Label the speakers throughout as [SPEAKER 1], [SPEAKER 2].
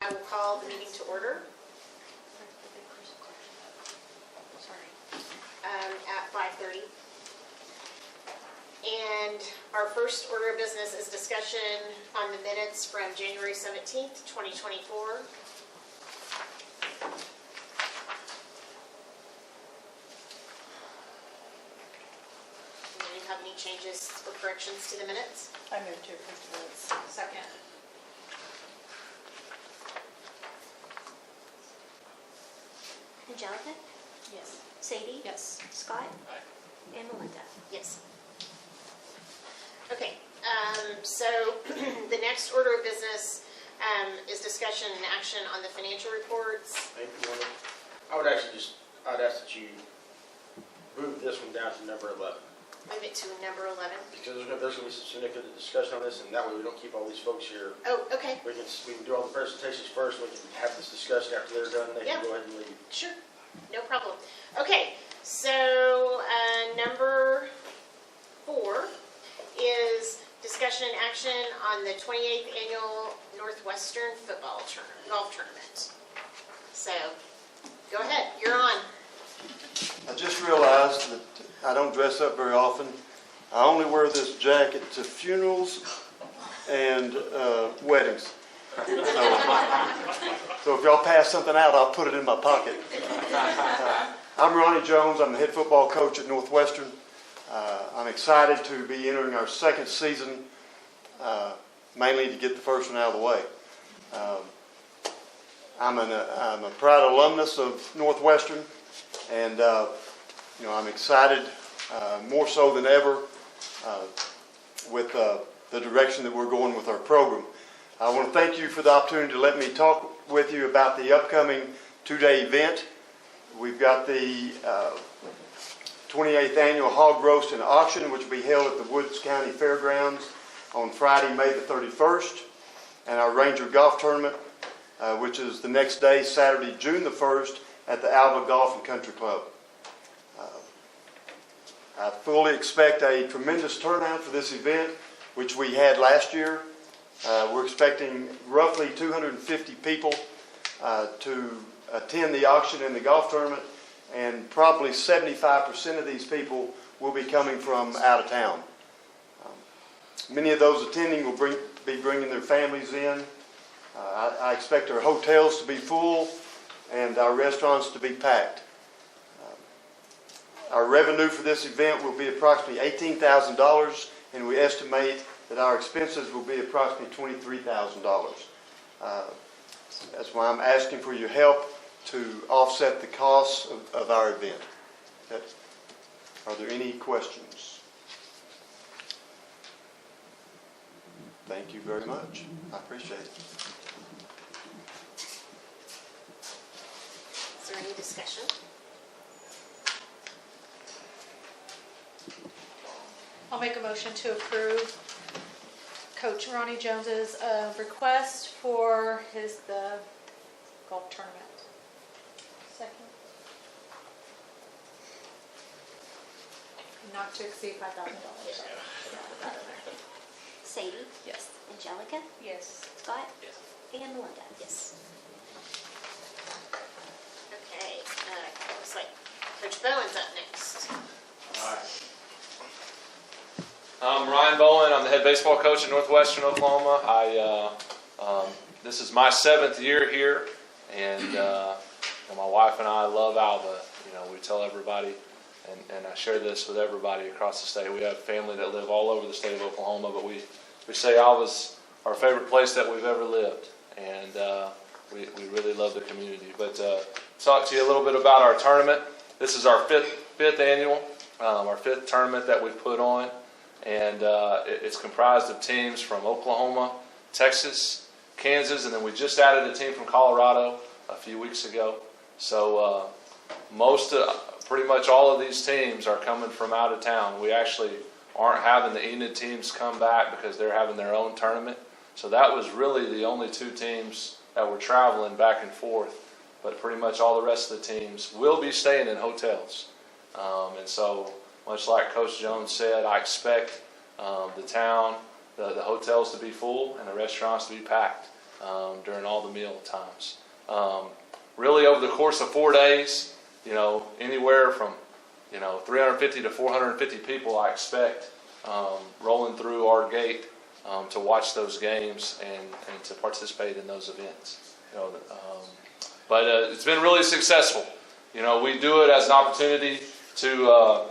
[SPEAKER 1] I will call the meeting to order at 5:30. And our first order of business is discussion on the minutes from January 17th, 2024. Do you have any changes or corrections to the minutes?
[SPEAKER 2] I move to approve the minutes.
[SPEAKER 3] Second.
[SPEAKER 4] Angelica?
[SPEAKER 2] Yes.
[SPEAKER 4] Sadie?
[SPEAKER 3] Yes.
[SPEAKER 4] Scott? And Melinda?
[SPEAKER 1] Yes. Okay, so the next order of business is discussion and action on the financial reports.
[SPEAKER 5] Thank you, Wanda. I'd ask that you move this one down to number 11.
[SPEAKER 1] Move it to number 11.
[SPEAKER 5] Because there's going to be some significant discussion on this, and that way we don't keep all these folks here.
[SPEAKER 1] Oh, okay,
[SPEAKER 5] We can do all the presentations first, we can have this discussion after they're done, they
[SPEAKER 1] Yeah.
[SPEAKER 5] can go ahead and leave.
[SPEAKER 1] sure, no problem. Okay, so number 4 is discussion and action on the 28th Annual Northwestern Golf Tournament. So, go ahead, you're on.
[SPEAKER 6] I just realized that I don't dress up very often. I only wear this jacket to funerals and weddings. So if y'all pass something out, I'll put it in my pocket. I'm Ronnie Jones. I'm the head football coach at Northwestern. I'm excited to be entering our second season, mainly to get the first one out of the way. I'm a proud alumnus of Northwestern, and I'm excited more so than ever with the direction that we're going with our program. I want to thank you for the opportunity to let me talk with you about the upcoming two-day event. We've got the 28th Annual Hog Roast and Auction, which will be held at the Woods County Fairgrounds on Friday, May the 31st, and our Ranger Golf Tournament, which is the next day, Saturday, June the 1st, at the Alva Golf and Country Club. I fully expect a tremendous turnout for this event, which we had last year. We're expecting roughly 250 people to attend the auction and the golf tournament, and probably 75% of these people will be coming from out of town. Many of those attending will be bringing their families in. I expect our hotels to be full and our restaurants to be packed. Our revenue for this event will be approximately $18,000, and we estimate that our expenses will be approximately $23,000. That's why I'm asking for your help to offset the costs of our event. Are there any questions? Thank you very much. I appreciate it.
[SPEAKER 1] Is there any discussion?
[SPEAKER 3] I'll make a motion to approve Coach Ronnie Jones's request for the golf tournament. Second. Not to exceed $5,000.
[SPEAKER 4] Sadie?
[SPEAKER 3] Yes.
[SPEAKER 4] Angelica?
[SPEAKER 3] Yes.
[SPEAKER 4] Scott?
[SPEAKER 5] Yes.
[SPEAKER 4] And Melinda?
[SPEAKER 1] Yes. Okay, looks like Coach Bowen's up next.
[SPEAKER 7] All right. I'm Ryan Bowen. I'm the head baseball coach at Northwestern Oklahoma. This is my 7th year here, and my wife and I love Alva. We tell everybody, and I share this with everybody across the state. We have family that live all over the state of Oklahoma, but we say Alva's our favorite place that we've ever lived, and we really love the community. But talk to you a little bit about our tournament. This is our fifth annual, our 5th tournament that we've put on. And it's comprised of teams from Oklahoma, Texas, Kansas, and then we just added a team from Colorado a few weeks ago. So pretty much all of these teams are coming from out of town. We actually aren't having the Enid teams come back because they're having their own tournament. So that was really the only 2 teams that were traveling back and forth. But pretty much all the rest of the teams will be staying in hotels. And so, much like Coach Jones said, I expect the town, the hotels to be full and the restaurants to be packed. during all the meal times. Really, over the course of 4 days, anywhere from 350 to 450 people I expect rolling through our gate to watch those games and to participate in those events. But it's been really successful. We do it as an opportunity to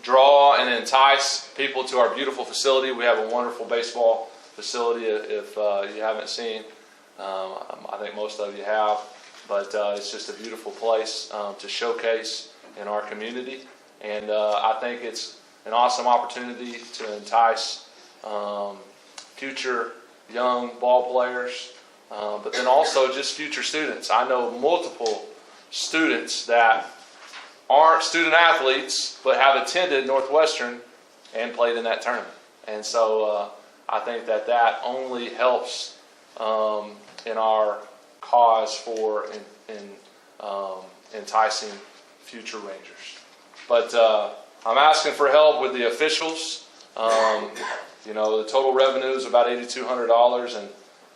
[SPEAKER 7] draw and entice people to our beautiful facility. We have a wonderful baseball facility if you haven't seen. I think most of you have. But it's just a beautiful place to showcase in our community. And I think it's an awesome opportunity to entice future young ball players, but then also just future students. I know multiple students that aren't student athletes, but have attended Northwestern and played in that tournament. And so I think that only helps in our cause for enticing future Rangers. But I'm asking for help with the officials. The total revenue is about $8,200, and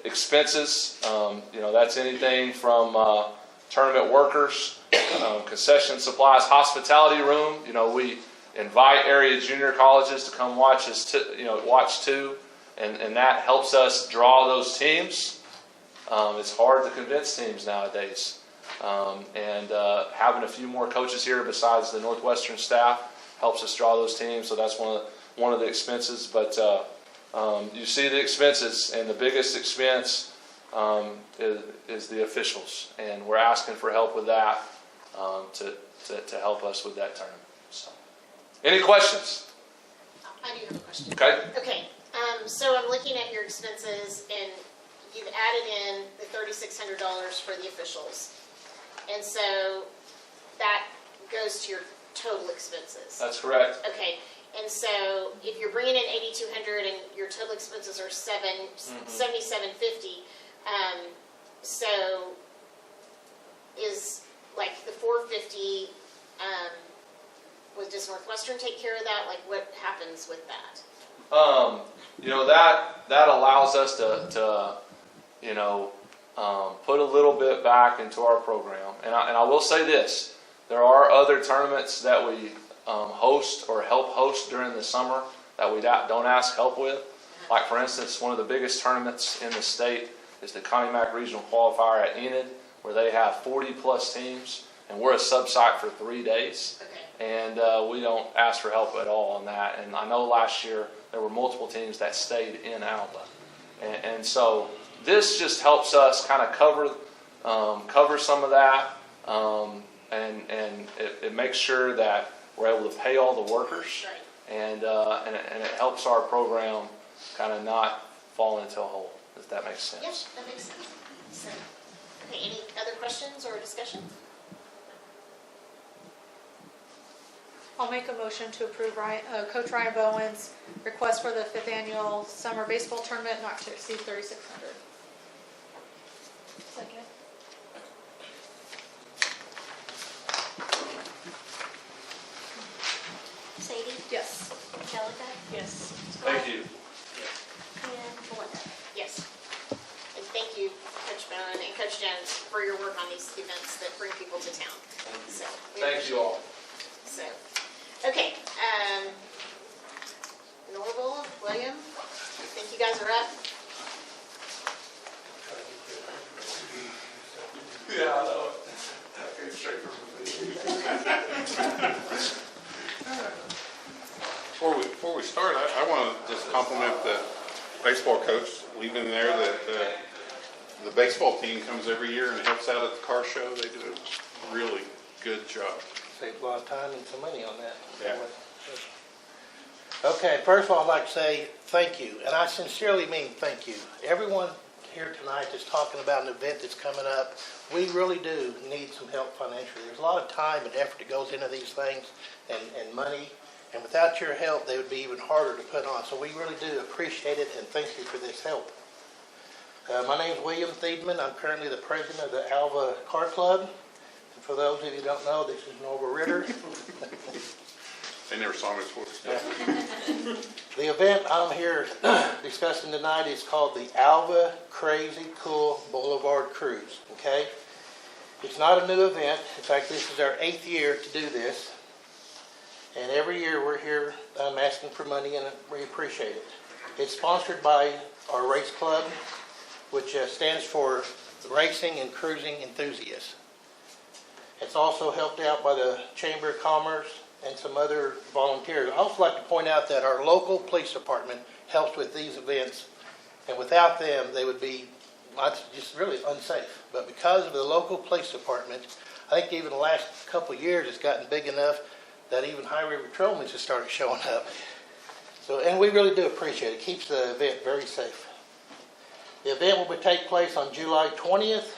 [SPEAKER 7] expenses, that's anything from tournament workers, concession supplies, hospitality room. We invite area junior colleges to come watch us, watch too, and that helps us draw those teams. It's hard to convince teams nowadays, and having a few more coaches here besides the Northwestern staff helps us draw those teams. So that's one of the expenses. But you see the expenses, and the biggest expense is the officials, and we're asking for help with that to help us with that tournament. So, any questions?
[SPEAKER 1] I do have a question.
[SPEAKER 7] Okay.
[SPEAKER 1] Okay, so I'm looking at your expenses, and you've added in the $3,600 for the officials. And so that goes to your total expenses.
[SPEAKER 7] That's correct.
[SPEAKER 1] Okay, and so if you're bringing in $8,200 and your total expenses are $7,750, so is like the $450, does Northwestern take care of that? Like, what happens with that?
[SPEAKER 7] That allows us to put a little bit back into our program. And I will say this, there are other tournaments that we host or help host during the summer that we don't ask help with. Like, for instance, one of the biggest tournaments in the state is the Connie Mack Regional Qualifier at Enid, where they have 40-plus teams, and we're a sub-site for 3 days.
[SPEAKER 1] Okay.
[SPEAKER 7] And we don't ask for help at all on that. And I know last year there were multiple teams that stayed in Alva. And so this just helps us kind of cover some of that, and it makes sure that we're able to pay all the workers,
[SPEAKER 1] Right.
[SPEAKER 7] and it helps our program kind of not fall into a hole, if that makes sense.
[SPEAKER 1] Yes, that makes sense. So, okay, any other questions or discussion?
[SPEAKER 3] I'll make a motion to approve Coach Ryan Bowen's request for the 5th annual summer baseball tournament not to exceed $3,600.
[SPEAKER 2] Second.
[SPEAKER 4] Sadie?
[SPEAKER 3] Yes.
[SPEAKER 4] Angelica?
[SPEAKER 2] Yes.
[SPEAKER 7] Thank you.
[SPEAKER 4] And Melinda?
[SPEAKER 1] Yes. And thank you, Coach Bowen and Coach Jones, for your work on these events that bring people to town. So, we
[SPEAKER 7] Thank you all.
[SPEAKER 1] So, okay, Norval, William, I think you guys are up.
[SPEAKER 7] Yeah, I know it. I came straight from the
[SPEAKER 8] Before we start, I want to just compliment the baseball coach leaving there that the baseball team comes every year and helps out at the car show. They do a really good job.
[SPEAKER 9] Saved a lot of time and some money on that.
[SPEAKER 8] Yeah.
[SPEAKER 9] Okay, first of all, I'd like to say thank you, and I sincerely mean thank you. Everyone here tonight is talking about an event that's coming up. We really do need some help financially. There's a lot of time and effort that goes into these things and money, and without your help, they would be even harder to put on. So we really do appreciate it, and thank you for this help. My name is William Thiedman. I'm currently the president of the Alva Car Club. And for those of you who don't know, this is Norval Ritter.
[SPEAKER 8] They never saw me before.
[SPEAKER 9] The event I'm here discussing tonight is called the Alva Crazy Cool Boulevard Cruise, okay? It's not a new event. In fact, this is our 8th year to do this. And every year we're here asking for money, and we appreciate it. It's sponsored by our race club, which stands for Racing and Cruising Enthusiasts. It's also helped out by the Chamber of Commerce and some other volunteers. I'd also like to point out that our local police department helps with these events, and without them, they would be just really unsafe. But because of the local police department, I think even the last couple of years, it's gotten big enough that even High River Patrolmen has started showing up. So, and we really do appreciate it. It keeps the event very safe. The event will take place on July 20th.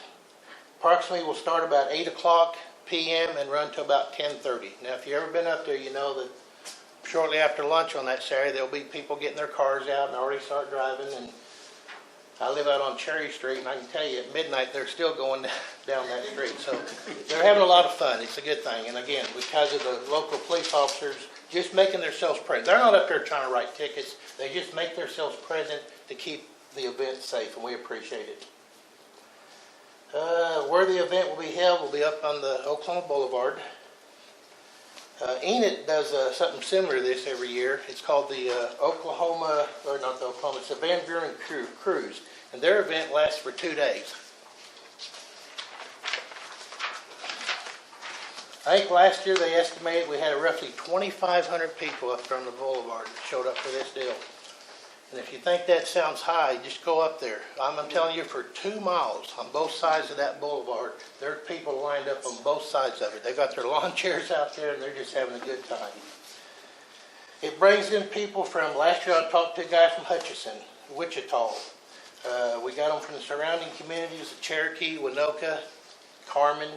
[SPEAKER 9] Approximately will start about 8 o'clock p.m. and run to about 10:30. Now, if you've ever been up there, you know that shortly after lunch on that Saturday, there'll be people getting their cars out and already start driving. And I live out on Cherry Street, and I can tell you at midnight they're still going down that street. So they're having a lot of fun. It's a good thing. And again, because of the local police officers just making themselves present. They're not up there trying to write tickets. They just make themselves present to keep the event safe, and we appreciate it. Where the event will be held will be up on the Oklahoma Boulevard. Enid does something similar to this every year. It's called the it's the Van Buren Cruise, and their event lasts for 2 days. I think last year they estimated we had roughly 2,500 people up there on the boulevard that showed up for this deal. And if you think that sounds high, just go up there. I'm telling you, for 2 miles on both sides of that boulevard, there are people lined up on both sides of it. They've got their lawn chairs out there, and they're just having a good time. It brings in people from, last year I talked to a guy from Hutchinson, Wichita. We got them from the surrounding communities of Cherokee, Winoka, Carmen.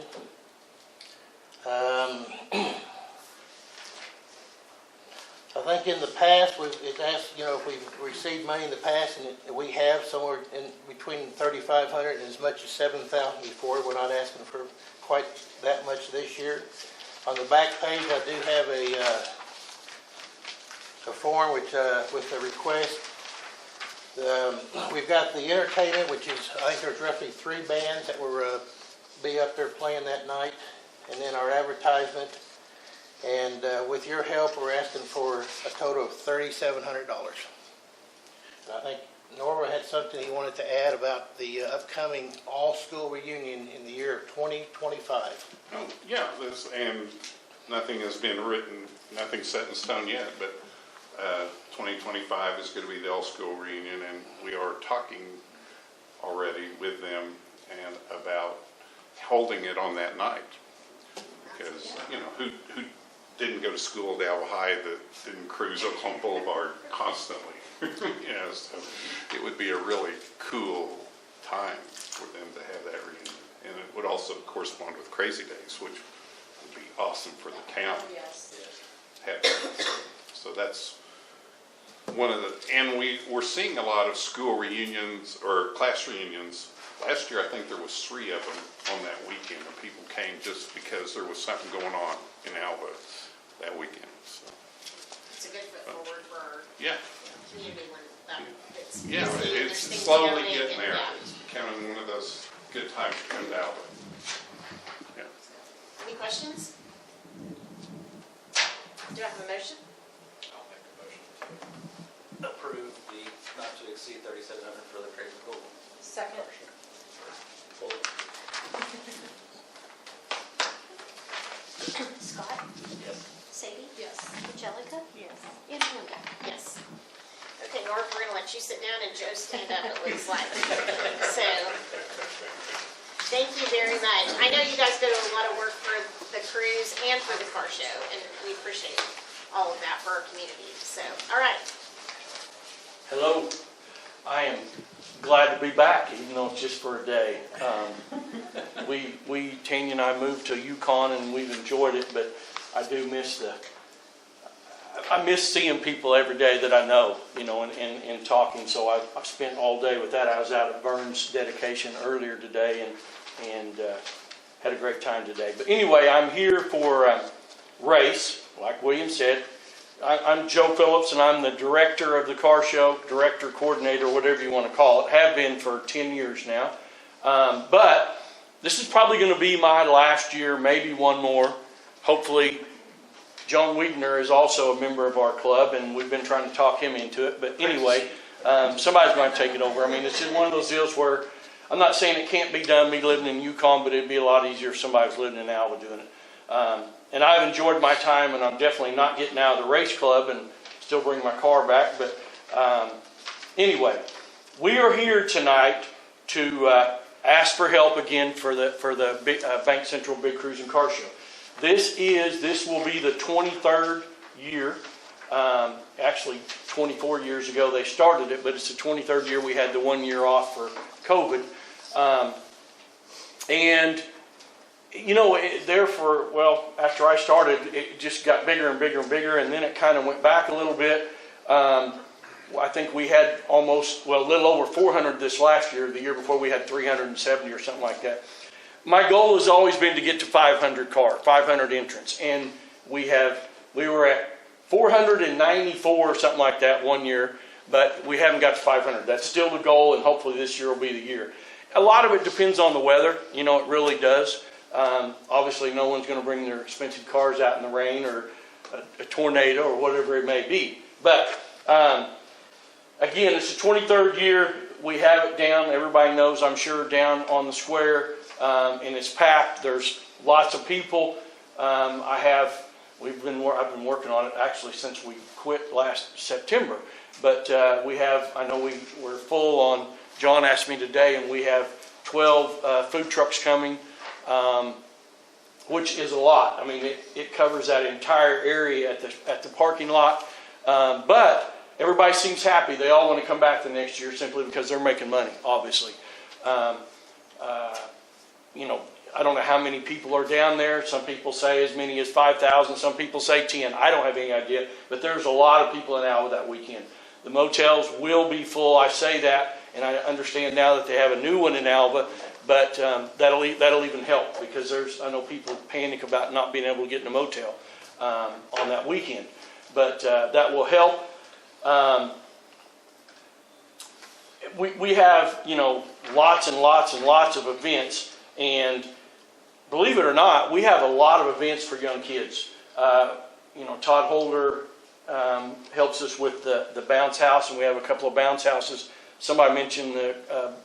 [SPEAKER 9] I think in the past, it's asked, if we've received money in the past, and we have somewhere in between 3,500 and as much as 7,000 before. We're not asking for quite that much this year. On the back page, I do have a form with a request. We've got the entertainment, which is, I think there's roughly 3 bands that will be up there playing that night, and then our advertisement. And with your help, we're asking for a total of $3,700. I think Norva had something he wanted to add about the upcoming all-school reunion in the year of 2025.
[SPEAKER 8] Oh, yeah, and nothing has been written, nothing's set in stone yet, but 2025 is going to be the all-school reunion, and we are talking already with them and about holding it on that night. Because, who didn't go to school at Alva High that didn't cruise Oklahoma Boulevard constantly? So it would be a really cool time for them to have that reunion. And it would also correspond with Crazy Days, which would be awesome for the town.
[SPEAKER 2] Yes.
[SPEAKER 8] So that's one of the, and we're seeing a lot of school reunions or class reunions. Last year, I think there was 3 of them on that weekend, and people came just because there was something going on in Alva that weekend. So.
[SPEAKER 1] It's a good foot forward for our community when it's busy and there's
[SPEAKER 8] it's
[SPEAKER 1] things
[SPEAKER 8] slowly
[SPEAKER 1] going
[SPEAKER 8] getting
[SPEAKER 1] and,
[SPEAKER 8] there.
[SPEAKER 1] yeah.
[SPEAKER 8] It's becoming one of those good times to come to Alva. Yeah.
[SPEAKER 1] Any questions? Do I have a motion?
[SPEAKER 10] I'll make a motion to approve the not to exceed 3,700 for the Crazy Cool.
[SPEAKER 2] Second.
[SPEAKER 4] Scott?
[SPEAKER 10] Yes.
[SPEAKER 4] Sadie?
[SPEAKER 2] Yes.
[SPEAKER 4] Angelica?
[SPEAKER 2] Yes.
[SPEAKER 4] And Linda?
[SPEAKER 1] Yes. Okay, Norv, we're going to let you sit down and Joe stand up, it looks like. So, thank you very much. I know you guys go to a lot of work for the cruise and for the car show, and we appreciate all of that for our community. So, all right.
[SPEAKER 11] Hello. I am glad to be back, even though it's just for a day. Tanya and I moved to Yukon, and we've enjoyed it, but I do miss I miss seeing people every day that I know, and talking. So I spent all day with that. I was out at Vern's dedication earlier today, and had a great time today. But anyway, I'm here for race, like William said. I'm Joe Phillips, and I'm the director of the car show, director, coordinator, whatever you want to call it. Have been for 10 years now. But this is probably going to be my last year, maybe one more. Hopefully, John Wiedner is also a member of our club, and we've been trying to talk him into it. But anyway, somebody's going to take it over. I mean, it's just one of those deals where I'm not saying it can't be done, me living in Yukon, but it'd be a lot easier if somebody was living in Alva doing it. And I've enjoyed my time, and I'm definitely not getting out of the race club and still bring my car back. But anyway, we are here tonight to ask for help again for the Bank Central Big Cruising Car Show. This will be the 23rd year. Actually, 24 years ago they started it, but it's the 23rd year. We had the 1 year off for COVID. And you know, after I started, it just got bigger and bigger and bigger, and then it kind of went back a little bit. I think we had a little over 400 this last year. The year before we had 370 or something like that. My goal has always been to get to 500 entrants, and we were at 494 or something like that 1 year, but we haven't got to 500. That's still the goal, and hopefully this year will be the year. A lot of it depends on the weather. You know, it really does. Obviously, no one's going to bring their expensive cars out in the rain or a tornado or whatever it may be. But again, it's the 23rd year. We have it down. Everybody knows, I'm sure, down on the square, and it's packed. There's lots of people. I've been working on it actually since we quit last September. But I know we're full on. John asked me today, and we have 12 food trucks coming. Which is a lot. I mean, it covers that entire area at the parking lot. But everybody seems happy. They all want to come back the next year simply because they're making money, obviously. You know, I don't know how many people are down there. Some people say as many as 5,000. Some people say 10. I don't have any idea. But there's a lot of people in Alva that weekend. The motels will be full. I say that, and I understand now that they have a new one in Alva. But that'll even help because I know people panic about not being able to get in a motel on that weekend. But that will help. We have, you know, lots and lots and lots of events, and believe it or not, we have a lot of events for young kids. You know, Todd Holder helps us with the bounce house, and we have a couple of bounce houses. Somebody mentioned the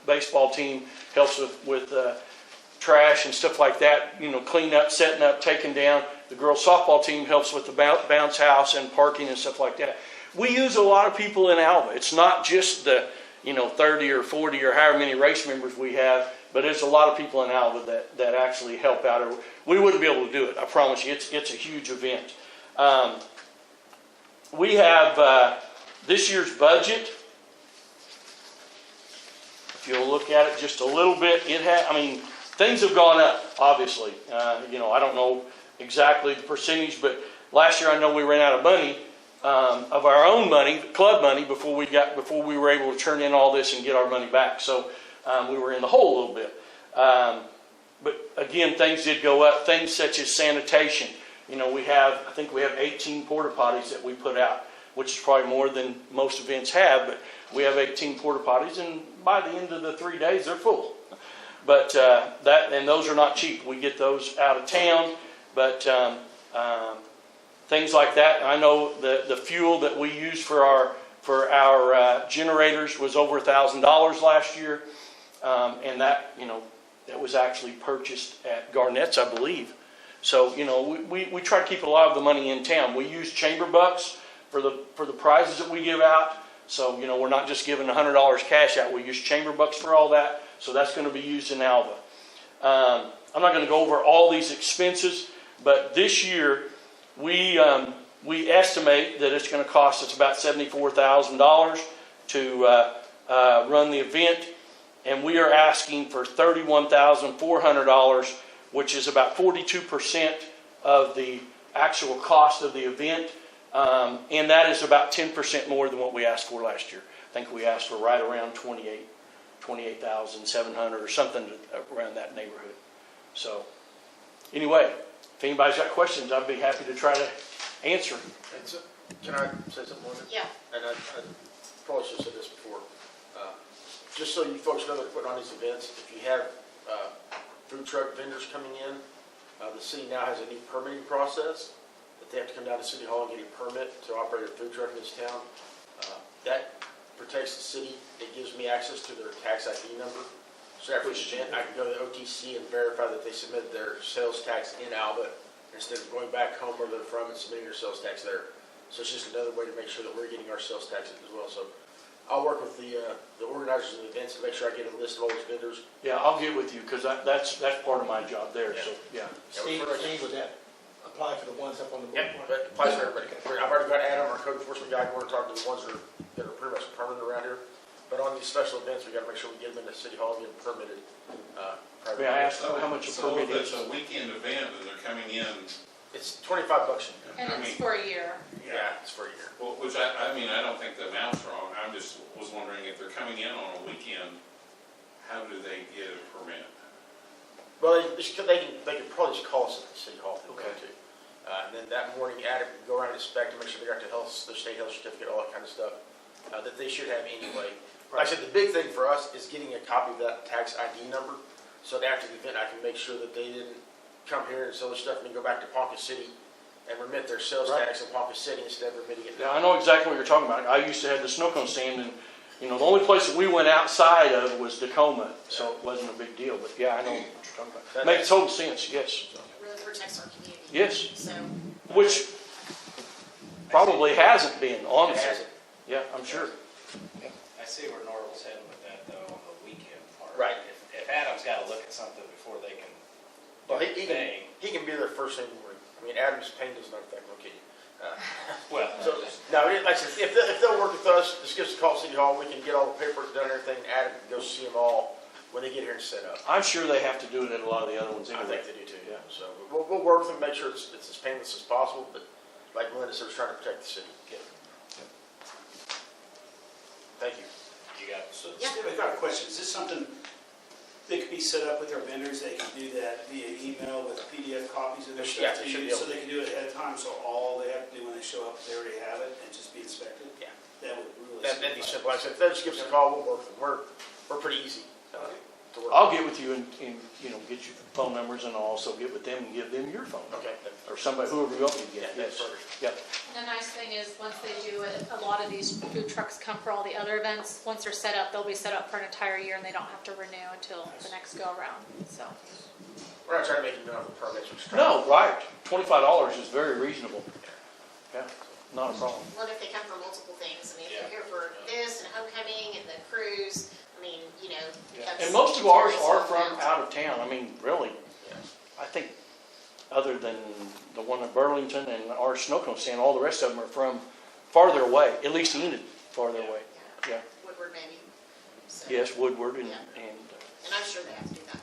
[SPEAKER 11] baseball team helps with trash and stuff like that, you know, clean up, setting up, taking down. The girls softball team helps with the bounce house and parking and stuff like that. We use a lot of people in Alva. It's not just the, you know, 30 or 40 or however many race members we have, but there's a lot of people in Alva that actually help out. Or we wouldn't be able to do it, I promise you. It's a huge event. We have this year's budget. If you'll look at it just a little bit, things have gone up, obviously. You know, I don't know exactly the percentage, but last year I know we ran out of money, of our own money, club money, before we were able to turn in all this and get our money back. So we were in the hole a little bit. But again, things did go up. Things such as sanitation. You know, I think we have 18 porta potties that we put out, which is probably more than most events have, but we have 18 porta potties, and by the end of the 3 days, they're full. But and those are not cheap. We get those out of town, but things like that. I know the fuel that we use for our generators was over $1,000 last year, and that, you know, that was actually purchased at Garnett's, I believe. So, you know, we try to keep a lot of the money in town. We use chamber bucks for the prizes that we give out. So, you know, we're not just giving $100 cash out. We use chamber bucks for all that. So that's going to be used in Alva. I'm not going to go over all these expenses, but this year we estimate that it's going to cost us about $74,000 to run the event, and we are asking for $31,400, which is about 42% of the actual cost of the event. And that is about 10% more than what we asked for last year. I think we asked for right around 28,700 or something around that neighborhood. So anyway, if anybody's got questions, I'd be happy to try to answer.
[SPEAKER 5] That's it. Can I say something on it?
[SPEAKER 1] Yeah.
[SPEAKER 5] And I probably should have said this before. Just so you folks know that we're putting on these events, if you have food truck vendors coming in, the city now has a new permitting process that they have to come down to City Hall and get a permit to operate a food truck in this town. That protects the city. It gives me access to their tax ID number. So after each event, I can go to the OTC and verify that they submitted their sales tax in Alva instead of going back home where they're from and submitting their sales tax there. So it's just another way to make sure that we're getting our sales taxes as well. So I'll work with the organizers of the events to make sure I get a list of all those vendors.
[SPEAKER 11] Yeah, I'll get with you, because that's part of my job there, so, yeah.
[SPEAKER 9] Steve, would that apply for the ones up on the board?
[SPEAKER 5] Yep, that applies to everybody. I've already got Adam, our code enforcement guy, we're talking to the ones that are pretty much permanent around here. But on these special events, we gotta make sure we get them into City Hall and get them permitted.
[SPEAKER 11] May I ask how much a
[SPEAKER 8] So
[SPEAKER 11] permit
[SPEAKER 8] if it's
[SPEAKER 11] is?
[SPEAKER 8] a weekend event and they're coming in,
[SPEAKER 5] It's $25.
[SPEAKER 3] And
[SPEAKER 8] I
[SPEAKER 3] it's
[SPEAKER 8] mean,
[SPEAKER 3] for a year.
[SPEAKER 5] Yeah, it's for a year.
[SPEAKER 8] well, which I mean, I don't think the amount's wrong. I just was wondering if they're coming in on a weekend, how do they get a permit?
[SPEAKER 5] Well, they can probably just call us at the City Hall if they want
[SPEAKER 11] Okay.
[SPEAKER 5] to. And then that morning, Adam can go around and inspect and make sure they got the state health certificate, all that kind of stuff, that they should have anyway. Like I said, the big thing for us is getting a copy of that tax ID number, so that after the event, I can make sure that they didn't come here and sell their stuff and then go back to Ponca City and remit their sales
[SPEAKER 11] Right.
[SPEAKER 5] tax in Ponca City instead of remitting it.
[SPEAKER 11] Yeah, I know exactly what you're talking about. I used to have the snow cone stand, and, you know, the only place that we went outside of was Tacoma, so it wasn't a big deal, but yeah, I know what you're talking about. Makes total sense, yes,
[SPEAKER 1] Really protects our community.
[SPEAKER 11] yes,
[SPEAKER 1] So,
[SPEAKER 11] which probably hasn't been,
[SPEAKER 5] It
[SPEAKER 11] honestly.
[SPEAKER 5] hasn't.
[SPEAKER 11] Yeah, I'm sure.
[SPEAKER 10] I see where Norval's heading with that though, on the weekend part.
[SPEAKER 5] Right.
[SPEAKER 10] If Adam's gotta look at something before they can
[SPEAKER 5] Well,
[SPEAKER 10] do
[SPEAKER 5] he
[SPEAKER 10] the thing,
[SPEAKER 5] can be there first thing in the morning. I mean, Adam's pain does not affect no kid.
[SPEAKER 10] well,
[SPEAKER 5] So, no, like I said, if they'll work with us, just give us a call at City Hall, we can get all the paperwork done and everything, and Adam can go see them all when they get here and set up.
[SPEAKER 11] I'm sure they have to do it at a lot of the other ones
[SPEAKER 5] I
[SPEAKER 11] anyway.
[SPEAKER 5] think they do too,
[SPEAKER 11] Yeah.
[SPEAKER 5] so, we'll work with them, make sure it's as painless as possible, but like Melinda said, we're trying to protect the city. Thank you.
[SPEAKER 10] you got,
[SPEAKER 12] So,
[SPEAKER 1] Yeah.
[SPEAKER 12] Steve, I've got a question. Is this something that could be set up with our vendors? They can do that via email with PDF copies of their
[SPEAKER 5] Yeah,
[SPEAKER 12] stuff
[SPEAKER 5] they
[SPEAKER 12] to
[SPEAKER 5] should be
[SPEAKER 12] you,
[SPEAKER 5] able
[SPEAKER 12] so
[SPEAKER 5] to.
[SPEAKER 12] they can do it ahead of time, so all they have to do when they show up, they already have it and just be inspected?
[SPEAKER 5] Yeah.
[SPEAKER 12] That would really.
[SPEAKER 5] That'd be simple, like I said, if they just give us a call, we'll work with them, we're pretty easy to work with.
[SPEAKER 11] I'll get with you and, you know, get your phone numbers, and I'll also get with them and give them your phone number.
[SPEAKER 5] Okay.
[SPEAKER 11] Or somebody, whoever you want me to get,
[SPEAKER 5] Yeah, that's
[SPEAKER 11] yes.
[SPEAKER 5] perfect.
[SPEAKER 11] Yep.
[SPEAKER 3] The nice thing is, once they do it, a lot of these food trucks come for all the other events. Once they're set up, they'll be set up for an entire year, and they don't have to renew until the next go around, so.
[SPEAKER 5] We're not trying to make you know the permits, we're just trying.
[SPEAKER 11] No, right. $25 is very reasonable. Yeah, not a problem.
[SPEAKER 1] well, if they come for multiple things, I mean, if
[SPEAKER 10] Yeah.
[SPEAKER 1] they're here for this and homecoming and the cruise, I mean, you know. that's
[SPEAKER 11] And most of ours
[SPEAKER 1] very
[SPEAKER 11] are
[SPEAKER 1] small
[SPEAKER 11] from
[SPEAKER 1] amount.
[SPEAKER 11] out of town. I mean, really,
[SPEAKER 5] Yeah.
[SPEAKER 11] I think, other than the one in Burlington and our snow cone stand, all the rest of them are from farther away, at least Enid, farther away. Yeah.
[SPEAKER 1] Woodward maybe. So-
[SPEAKER 11] Yes, Woodward and,
[SPEAKER 1] Yeah.
[SPEAKER 11] and
[SPEAKER 1] And I'm sure they have to do that in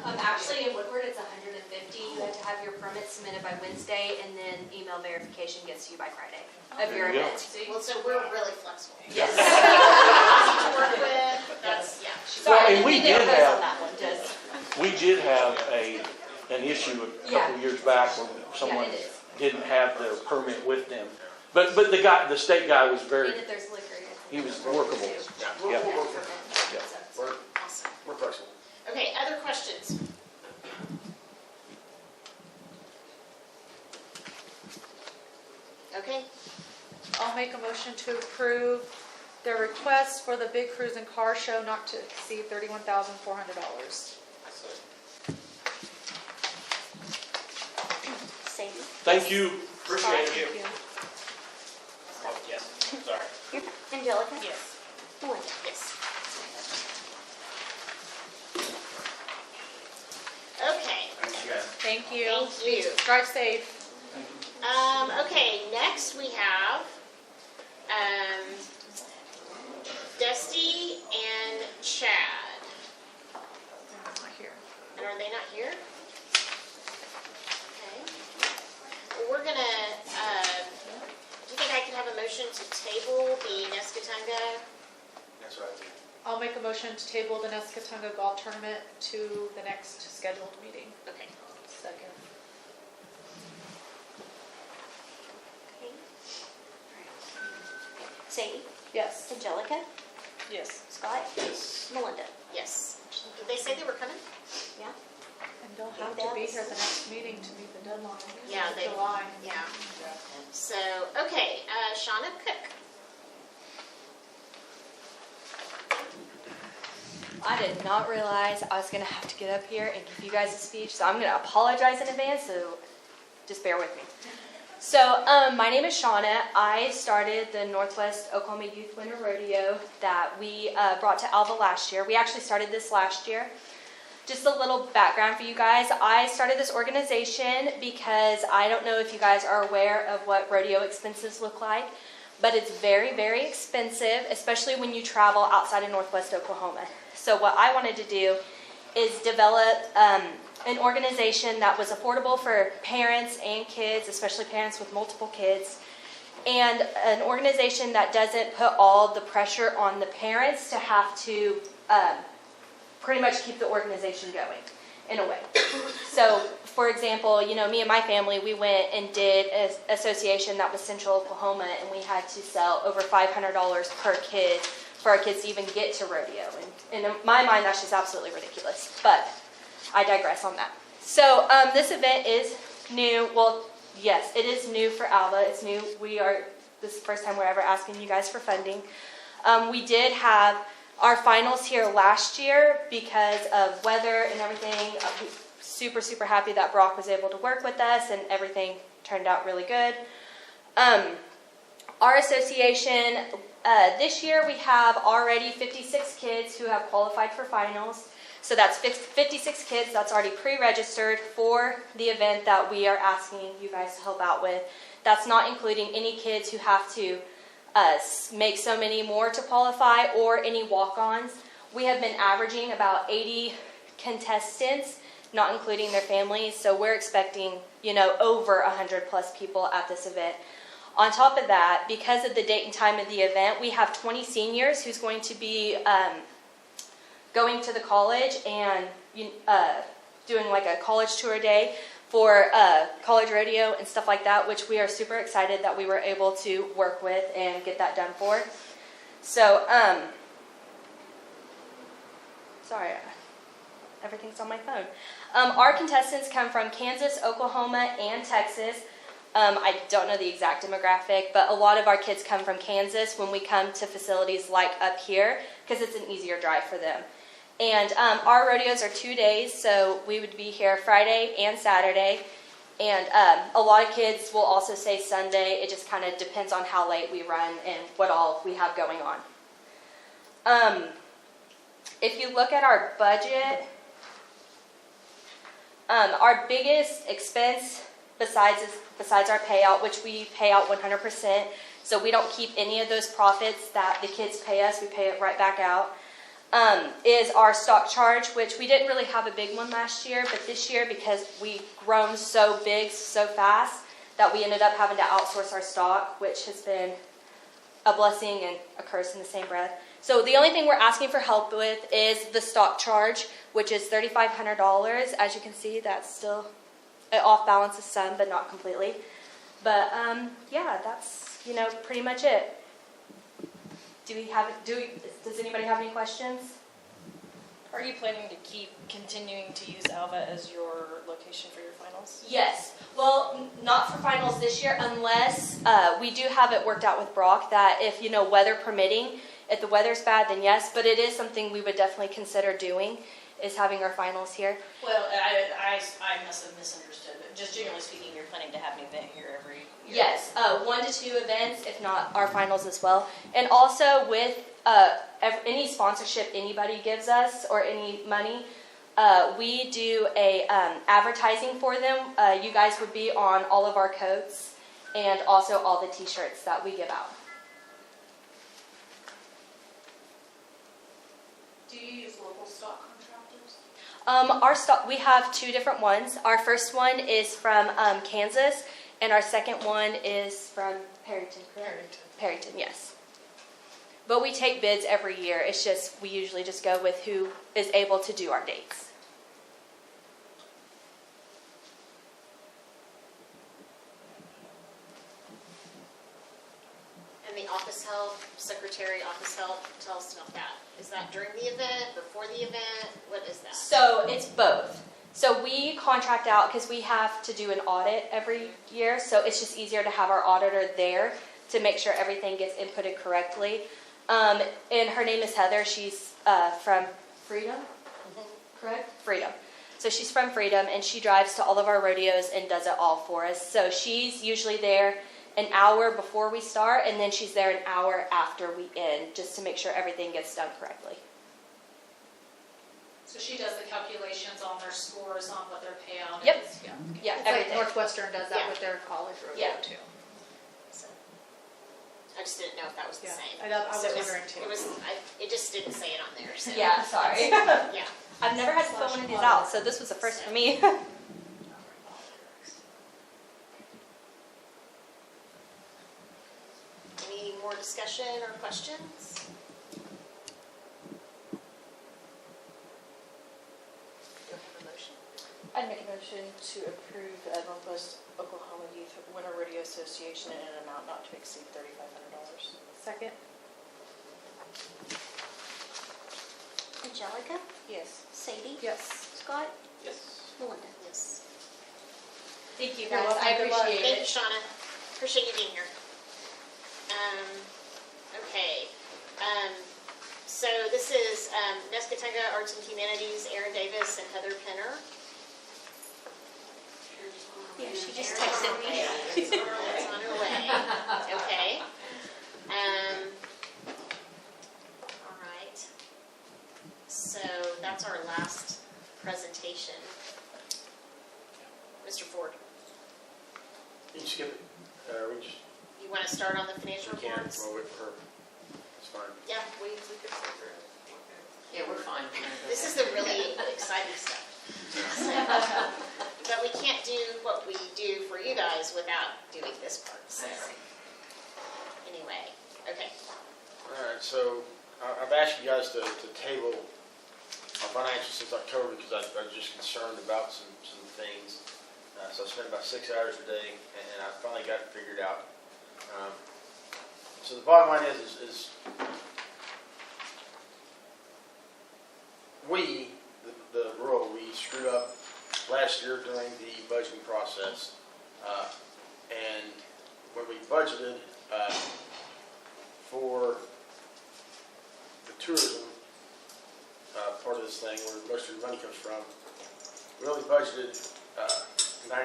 [SPEAKER 1] Woodward.
[SPEAKER 13] Actually, in Woodward, it's $150. You have to have your permit submitted by Wednesday, and then email verification gets to you by Friday of your
[SPEAKER 11] There you go.
[SPEAKER 13] event.
[SPEAKER 1] Well, so we're really flexible.
[SPEAKER 13] Yes.
[SPEAKER 1] Easy to work with, that's, yeah.
[SPEAKER 11] Well,
[SPEAKER 13] Sorry,
[SPEAKER 11] and we
[SPEAKER 13] I didn't
[SPEAKER 11] did
[SPEAKER 13] know
[SPEAKER 11] have-
[SPEAKER 13] on that one, just,
[SPEAKER 11] we did have an issue a couple of years back where someone
[SPEAKER 13] it is.
[SPEAKER 11] didn't have their permit with them. But the state guy was
[SPEAKER 13] and
[SPEAKER 11] very,
[SPEAKER 13] if there's liquor,
[SPEAKER 11] he was workable.
[SPEAKER 5] Yeah,
[SPEAKER 11] Yeah.
[SPEAKER 5] we'll work with them.
[SPEAKER 11] Yeah.
[SPEAKER 1] Awesome.
[SPEAKER 5] We're flexible.
[SPEAKER 1] Okay, other questions? Okay,
[SPEAKER 3] I'll make a motion to approve their request for the big cruise and car show not to exceed $31,400.
[SPEAKER 4] Sadie?
[SPEAKER 11] Thank you, appreciate it.
[SPEAKER 3] Thank you.
[SPEAKER 10] oh, yes, sorry.
[SPEAKER 4] Angelica?
[SPEAKER 1] yes,
[SPEAKER 4] Melinda?
[SPEAKER 1] yes. Okay,
[SPEAKER 10] Thanks, you guys.
[SPEAKER 3] Thank you.
[SPEAKER 1] Thank you.
[SPEAKER 3] Drive safe.
[SPEAKER 1] Okay, next we have, Dusty and Chad.
[SPEAKER 3] Not here.
[SPEAKER 1] And are they not here? Okay. Well, we're gonna, do you think I can have a motion to table the Nescatunga?
[SPEAKER 5] That's what I think.
[SPEAKER 3] I'll make a motion to table the Nescatunga Golf Tournament to the next scheduled meeting.
[SPEAKER 1] Okay.
[SPEAKER 3] Second.
[SPEAKER 1] Okay.
[SPEAKER 4] Sadie,
[SPEAKER 3] Yes.
[SPEAKER 4] Angelica,
[SPEAKER 2] Yes.
[SPEAKER 4] Scott,
[SPEAKER 7] Yes.
[SPEAKER 4] Melinda.
[SPEAKER 1] Yes. Did they say they were coming?
[SPEAKER 4] Yeah.
[SPEAKER 3] And they'll have to be here at the next meeting to meet the deadline.
[SPEAKER 1] Yeah, they,
[SPEAKER 3] July.
[SPEAKER 1] yeah. So, okay, Shauna Cook.
[SPEAKER 13] I did not realize I was gonna have to get up here and give you guys a speech, so I'm gonna apologize in advance, so just bear with me. So, my name is Shauna. I started the Northwest Oklahoma Youth Winter Rodeo that we brought to Alva last year. We actually started this last year. Just a little background for you guys. I started this organization because I don't know if you guys are aware of what rodeo expenses look like, but it's very, very expensive, especially when you travel outside of Northwest Oklahoma. So what I wanted to do is develop an organization that was affordable for parents and kids, especially parents with multiple kids, and an organization that doesn't put all the pressure on the parents to have to pretty much keep the organization going in a way. So, for example, you know, me and my family, we went and did an association that was Central Oklahoma, and we had to sell over $500 per kid for our kids to even get to rodeo. And in my mind, that's just absolutely ridiculous. But I digress on that. So this event is new. Well, yes, it is new for Alva. It's new. This is the first time we're ever asking you guys for funding. We did have our finals here last year because of weather and everything. Super, super happy that Brock was able to work with us and everything turned out really good. Our association, this year we have already 56 kids who have qualified for finals. So that's 56 kids that's already pre-registered for the event that we are asking you guys to help out with. That's not including any kids who have to make so many more to qualify or any walk-ons. We have been averaging about 80 contestants, not including their families. So we're expecting, you know, over 100 plus people at this event. On top of that, because of the date and time of the event, we have 20 seniors who's going to be going to the college and doing like a college tour day for college rodeo and stuff like that, which we are super excited that we were able to work with and get that done for. So, sorry, everything's on my phone. Our contestants come from Kansas, Oklahoma, and Texas. I don't know the exact demographic, but a lot of our kids come from Kansas when we come to facilities like up here because it's an easier drive for them. And our rodeos are 2 days, so we would be here Friday and Saturday. And a lot of kids will also say Sunday. It just kind of depends on how late we run and what all we have going on. If you look at our budget, our biggest expense besides our payout, which we pay out 100%, so we don't keep any of those profits that the kids pay us, we pay it right back out, is our stock charge, which we didn't really have a big one last year, but this year, because we grown so big so fast, that we ended up having to outsource our stock, which has been a blessing and a curse in the same breath. So the only thing we're asking for help with is the stock charge, which is $3,500. As you can see, that's still, it off balances some, but not completely. But yeah, that's, you know, pretty much it. Does anybody have any questions?
[SPEAKER 2] Are you planning to keep continuing to use Alva as your location for your finals?
[SPEAKER 13] Yes. Well, not for finals this year, unless we do have it worked out with Brock that if, you know, weather permitting, if the weather's bad, then yes. But it is something we would definitely consider doing, is having our finals here.
[SPEAKER 2] Well, I must have misunderstood, but just generally speaking, you're planning to have an event here every year?
[SPEAKER 13] Yes, 1 to 2 events, if not our finals as well. And also with any sponsorship anybody gives us or any money, we do a advertising for them. You guys would be on all of our coats and also all the t-shirts that we give out.
[SPEAKER 3] Do you use local stock contractors?
[SPEAKER 13] Our stock, we have 2 different ones. Our first one is from Kansas, and our second one is from Perryton, correct? Perryton, yes. But we take bids every year. It's just, we usually just go with who is able to do our dates.
[SPEAKER 1] And the office help, office help? Tell us about that. Is that during the event, before the event? What is that?
[SPEAKER 13] So it's both. So we contract out because we have to do an audit every year. So it's just easier to have our auditor there to make sure everything gets inputted correctly. And her name is Heather. She's from Freedom, correct? Freedom. So she's from Freedom, and she drives to all of our rodeos and does it all for us. So she's usually there an hour before we start, and then she's there an hour after we end, just to make sure everything gets done correctly.
[SPEAKER 3] So she does the calculations on their scores, on what their payout is?
[SPEAKER 13] Yep.
[SPEAKER 3] Yeah.
[SPEAKER 13] Yeah,
[SPEAKER 3] It's
[SPEAKER 13] everything.
[SPEAKER 3] like Northwestern does that
[SPEAKER 1] Yeah.
[SPEAKER 3] with their college rodeo
[SPEAKER 13] Yeah.
[SPEAKER 3] too.
[SPEAKER 1] So, I just didn't know if that was the
[SPEAKER 3] Yeah.
[SPEAKER 1] same.
[SPEAKER 3] I was
[SPEAKER 1] So it
[SPEAKER 3] wondering too.
[SPEAKER 1] It just didn't say it on there, so.
[SPEAKER 13] Yeah, sorry.
[SPEAKER 1] Yeah.
[SPEAKER 13] I've never had to fill one of these out, so this was a first for me.
[SPEAKER 1] Any more discussion or questions? Do I have a motion?
[SPEAKER 2] I'd make a motion to approve Northwest Oklahoma Youth Winter Rodeo Association in an amount not to exceed $3,500.
[SPEAKER 3] Second?
[SPEAKER 4] Angelica,
[SPEAKER 2] Yes.
[SPEAKER 4] Sadie,
[SPEAKER 3] Yes.
[SPEAKER 4] Scott,
[SPEAKER 10] Yes.
[SPEAKER 4] Melinda.
[SPEAKER 1] Yes.
[SPEAKER 13] Thank you
[SPEAKER 3] You're
[SPEAKER 13] guys.
[SPEAKER 3] welcome.
[SPEAKER 13] I
[SPEAKER 3] Good luck.
[SPEAKER 13] appreciate
[SPEAKER 1] Thank you,
[SPEAKER 13] it.
[SPEAKER 1] Shauna. Appreciate you being here. Okay. So this is Nescatunga Arts and Humanities, Erin Davis and Heather Penner.
[SPEAKER 4] Yeah, she just texted me.
[SPEAKER 1] It's on her way. Okay. All right. So that's our last presentation. Mr. Ford,
[SPEAKER 5] You can skip it. We just,
[SPEAKER 1] you want to start on the financial
[SPEAKER 5] we can,
[SPEAKER 1] reports?
[SPEAKER 5] we'll wait for her. It's fine.
[SPEAKER 1] Yeah, we could go through it.
[SPEAKER 14] Yeah, we're fine.
[SPEAKER 1] This is the really exciting stuff. But we can't do what we do for you guys without doing this part, so. Anyway, okay.
[SPEAKER 5] All right, so I've asked you guys to table our financials since October because I was just concerned about some things. So I spent about 6 hours a day, and I finally got it figured out. So the bottom line is we, the rural, we screwed up last year during the budgeting process. And when we budgeted for the tourism part of this thing, where most of the money comes from, we only budgeted $99,791.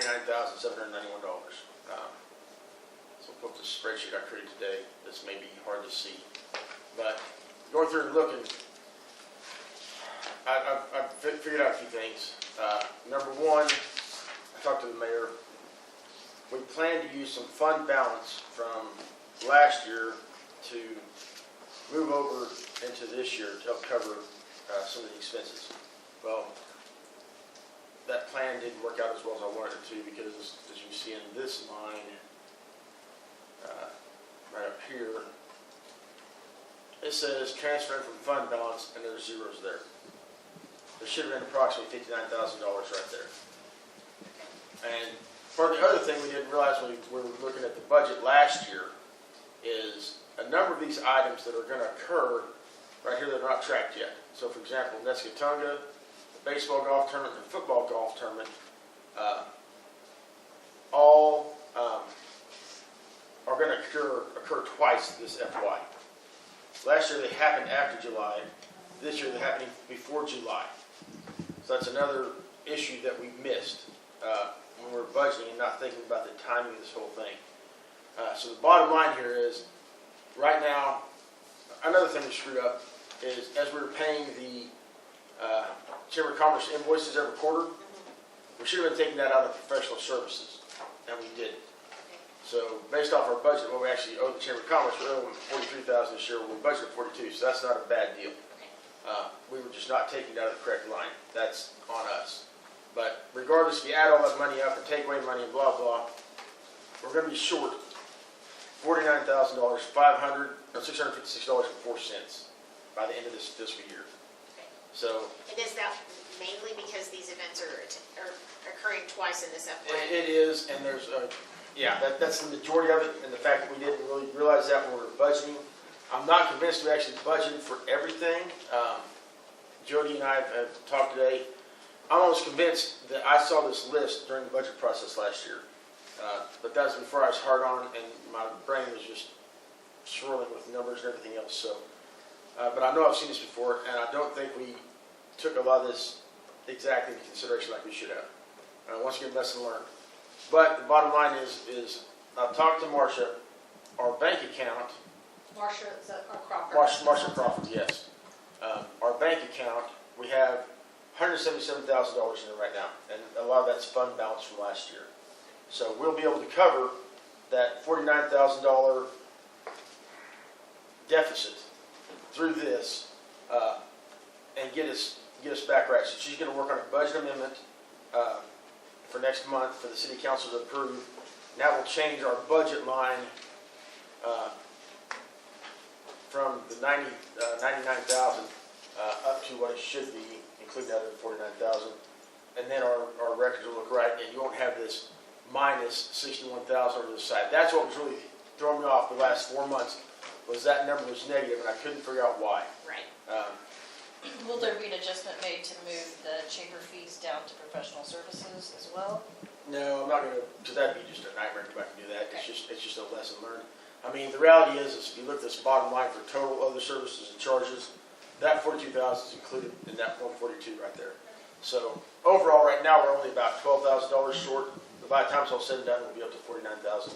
[SPEAKER 5] So I'll put the spreadsheet I created today. This may be hard to see, but going through and looking, I've figured out a few things. Number one, I talked to the mayor. We plan to use some fund balance from last year to move over into this year to help cover some of the expenses. Well, that plan didn't work out as well as I wanted it to because, as you see in this line, right up here, it says transfer from fund balance, and there's zeros there. There should have been approximately $59,000 right there. And part of the other thing we didn't realize when we were looking at the budget last year is a number of these items that are going to occur right here that are not tracked yet. So, for example, Nescatunga, the baseball golf tournament, and the football golf tournament, all are going to occur twice this FY. Last year they happened after July. This year they're happening before July. So that's another issue that we missed when we're budgeting and not thinking about the timing of this whole thing. So the bottom line here is, right now, another thing we screwed up is as we were paying the Chamber of Commerce invoices every quarter, we should have been taking that out of professional services, and we didn't. So based off our budget, what we actually owe the Chamber of Commerce, we owe them $43,000 this year. We budgeted $42,000, so that's not a bad deal. We were just not taking it out of the correct line. That's on us. But regardless, if you add all that money up and take away money and blah, blah, we're going to be short $49,000, $656.04 by the end of this fiscal year. So
[SPEAKER 1] And is that mainly because these events are occurring twice in this FY?
[SPEAKER 5] it is, and there's that's the majority of it, and the fact that we didn't really realize that when we were budgeting. I'm not convinced we actually budgeted for everything. Jody and I have talked today. I'm almost convinced that I saw this list during the budget process last year. But that was before I was hard on and my brain was just swirling with numbers and everything else. So, but I know I've seen this before, and I don't think we took a lot of this exactly into consideration like we should have. Once again, lesson learned. But the bottom line is I've talked to Marcia. Our bank account,
[SPEAKER 3] Marcia, is that our Crawford?
[SPEAKER 5] Marcia Crawford, yes. Our bank account, we have $177,000 in it right now, and a lot of that's fund balance from last year. So we'll be able to cover that $49,000 deficit through this and get us back right. So she's going to work on a budget amendment for next month for the city council to approve. And that will change our budget line from the 99,000 up to what it should be, including that other 49,000. And then our records will look right, and you won't have this minus 61,000 over the side. That's what was really throwing me off the last 4 months, was that number was negative, and I couldn't figure out why.
[SPEAKER 1] Right.
[SPEAKER 2] Will there be an adjustment made to move the chamber fees down to professional services as well?
[SPEAKER 5] No, I'm not going to, because that'd be just a nightmare to go back and do that. It's just a lesson learned. I mean, the reality is if you look at this bottom line for total other services and charges, that 42,000 is included in that 142 right there. So overall, right now, we're only about $12,000 short. But by the time it's all said and done, we'll be up to 49,000.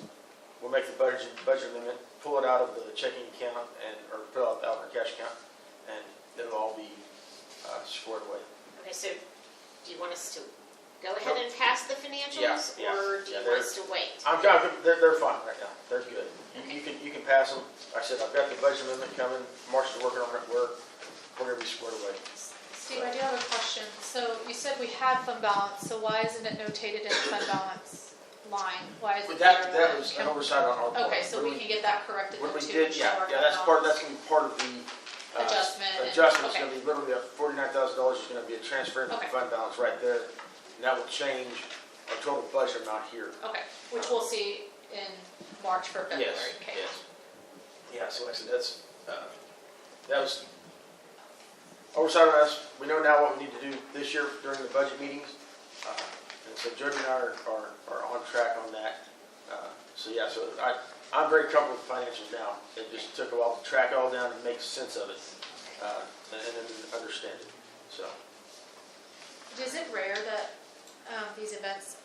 [SPEAKER 5] We'll make the budget amendment, pull it out of the checking account or pull it out of our cash account, and it'll all be squared away.
[SPEAKER 1] Okay, so do you want us to go ahead and pass the financials,
[SPEAKER 5] Yeah,
[SPEAKER 1] or do you want us to wait?
[SPEAKER 5] They're fine right now. They're good. You can pass them. Like I said, I've got the budget amendment coming. Marcia's working on it. We're going to be squared away.
[SPEAKER 3] Steve, I do have a question. So you said we had fund balance, so why isn't it notated in the fund balance line? Why is it
[SPEAKER 5] That
[SPEAKER 3] there?
[SPEAKER 5] was an oversight on our part.
[SPEAKER 3] Okay, so we can get that corrected
[SPEAKER 5] When
[SPEAKER 3] then
[SPEAKER 5] we
[SPEAKER 3] too.
[SPEAKER 5] did,
[SPEAKER 3] show our
[SPEAKER 5] that's
[SPEAKER 3] fund
[SPEAKER 5] going to
[SPEAKER 3] balance.
[SPEAKER 5] be part of the
[SPEAKER 3] Adjustment and-
[SPEAKER 5] adjustment. It's
[SPEAKER 3] okay.
[SPEAKER 5] going to be literally $49,000 is going to be a transfer into the
[SPEAKER 3] Okay.
[SPEAKER 5] fund balance right there. And that will change our total budget amount here.
[SPEAKER 3] Okay, which we'll see in March for February. Okay.
[SPEAKER 5] Yes. Yeah, so like I said, that was oversight on us. We know now what we need to do this year during the budget meetings. And so Jody and I are on track on that. So I'm very comfortable with financials now. It just took a while to track it all down and make sense of it and then understand it. So
[SPEAKER 3] Is it rare that these events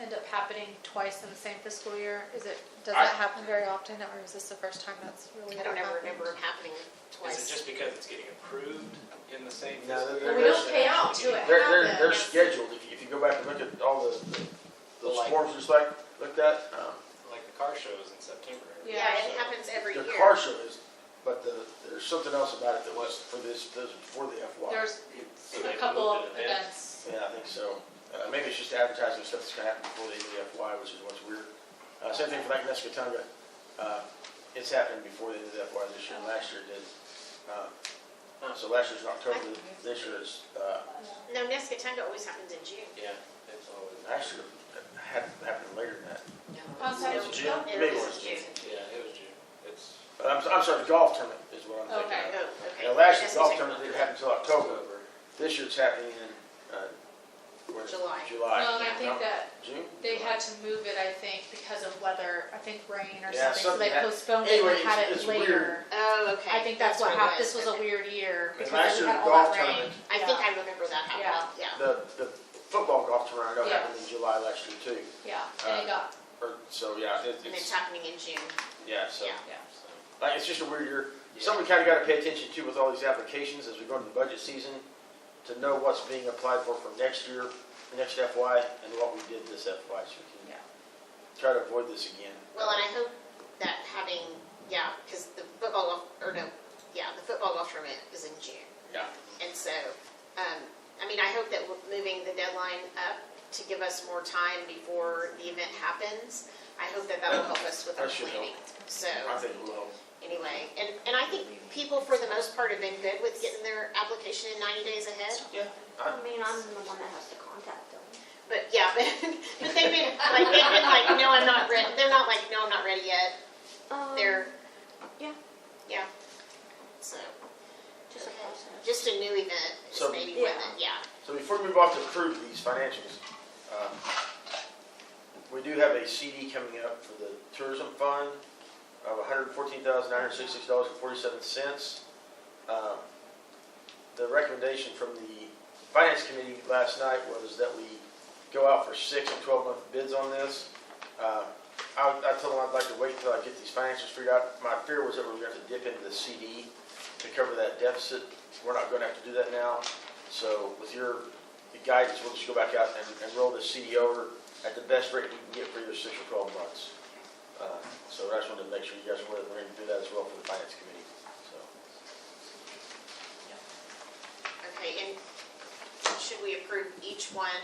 [SPEAKER 3] end up happening twice in the same fiscal year? Does that happen very often, or is this the first time that's really
[SPEAKER 1] I don't
[SPEAKER 3] ever
[SPEAKER 1] ever
[SPEAKER 3] happened?
[SPEAKER 1] remember it happening twice.
[SPEAKER 10] Is it just because it's getting approved in the same?
[SPEAKER 5] No,
[SPEAKER 10] fiscal
[SPEAKER 3] Well, we
[SPEAKER 10] year?
[SPEAKER 3] don't pay out to it
[SPEAKER 5] they're
[SPEAKER 3] happen.
[SPEAKER 5] scheduled. If you go back and look at all those
[SPEAKER 10] Like-
[SPEAKER 5] forms just looked at,
[SPEAKER 10] Like the car shows in September.
[SPEAKER 1] Yeah, it happens every
[SPEAKER 5] the
[SPEAKER 1] year.
[SPEAKER 5] car show is, but there's something else about it that was for this before the FY.
[SPEAKER 3] There's
[SPEAKER 10] So they
[SPEAKER 3] a couple of
[SPEAKER 10] moved an event.
[SPEAKER 3] events.
[SPEAKER 5] Yeah, I think so. Maybe it's just advertising stuff that's going to happen before the end of the FY, which is what's weird. Same thing for like Nescatunga. It's happening before the end of the FY this year. Last year it did. So last year's in October. This year is
[SPEAKER 1] No, Nescatunga always happens in June.
[SPEAKER 10] Yeah, it's always.
[SPEAKER 5] last year happened later than that.
[SPEAKER 3] I'm sorry,
[SPEAKER 5] It was June.
[SPEAKER 1] It
[SPEAKER 5] Maybe it
[SPEAKER 1] was
[SPEAKER 5] was June.
[SPEAKER 1] June.
[SPEAKER 10] Yeah, it was June. It's
[SPEAKER 5] I'm sorry. The golf tournament is what I'm thinking.
[SPEAKER 3] Okay.
[SPEAKER 5] of.
[SPEAKER 1] Oh, okay.
[SPEAKER 5] Now, last year's golf
[SPEAKER 1] Nescatunga.
[SPEAKER 5] tournament didn't happen until October.
[SPEAKER 10] October.
[SPEAKER 5] This year it's happening in when is it?
[SPEAKER 1] July.
[SPEAKER 5] July.
[SPEAKER 3] No, and I think that
[SPEAKER 5] June.
[SPEAKER 3] they had to move it, I think, because of weather, I think rain or
[SPEAKER 5] Yeah,
[SPEAKER 3] something, so they
[SPEAKER 5] something
[SPEAKER 3] postponed it
[SPEAKER 5] Anyway,
[SPEAKER 3] and had
[SPEAKER 5] it's
[SPEAKER 3] it
[SPEAKER 5] weird.
[SPEAKER 3] later.
[SPEAKER 1] Oh, okay.
[SPEAKER 3] I think that's what
[SPEAKER 1] it
[SPEAKER 3] happened, this was a
[SPEAKER 1] Okay.
[SPEAKER 3] weird year,
[SPEAKER 5] And
[SPEAKER 3] because
[SPEAKER 5] last
[SPEAKER 3] we
[SPEAKER 5] year
[SPEAKER 3] had
[SPEAKER 5] the
[SPEAKER 3] all
[SPEAKER 5] golf
[SPEAKER 3] that rain.
[SPEAKER 5] tournament,
[SPEAKER 1] I think I remember that happening, yeah.
[SPEAKER 5] the football golf tournament I know
[SPEAKER 3] Yeah.
[SPEAKER 5] happened in July last year too.
[SPEAKER 3] Yeah, and it got,
[SPEAKER 5] So yeah,
[SPEAKER 1] And it's happening in June,
[SPEAKER 5] yeah. So
[SPEAKER 1] yeah.
[SPEAKER 5] like, it's just a weird year. Something we kind of got to pay attention to with all these applications as we go into the budget season to know what's being applied for next year, next FY, and what we did this FY, so we can try to avoid this again.
[SPEAKER 1] Well, and I hope that having, because the football golf tournament is in June.
[SPEAKER 5] Yeah.
[SPEAKER 1] And so, I hope that we're moving the deadline up to give us more time before the event happens. I hope that will help us with our
[SPEAKER 5] That should help.
[SPEAKER 1] planning. So,
[SPEAKER 5] I think it will.
[SPEAKER 1] anyway, and I think people for the most part have been good with getting their application in 90 days ahead.
[SPEAKER 5] Yeah.
[SPEAKER 4] I mean, I'm the one that has to contact them.
[SPEAKER 1] But yeah, but they've been like, no, I'm not ready. They're not like, no, I'm not ready yet. They're,
[SPEAKER 4] yeah.
[SPEAKER 1] yeah. so.
[SPEAKER 4] Just a process.
[SPEAKER 1] Just a new event, is
[SPEAKER 5] So-
[SPEAKER 1] maybe
[SPEAKER 4] Yeah.
[SPEAKER 1] when, yeah.
[SPEAKER 5] So before we move on to approve these financials, we do have a CD coming up for the tourism fund of $114,966.47. The recommendation from the finance committee last night was that we go out for 6 and 12-month bids on this. I told them I'd like to wait until I get these financials figured out. My fear was that we were going to have to dip into the CD to cover that deficit. We're not going to have to do that now. So with your guidance, we'll just go back out and roll the CD over at the best rate we can get for your 6 or 12 months. So I just wanted to make sure you guys were going to do that as well for the finance committee. So.
[SPEAKER 1] Okay, and should we approve each one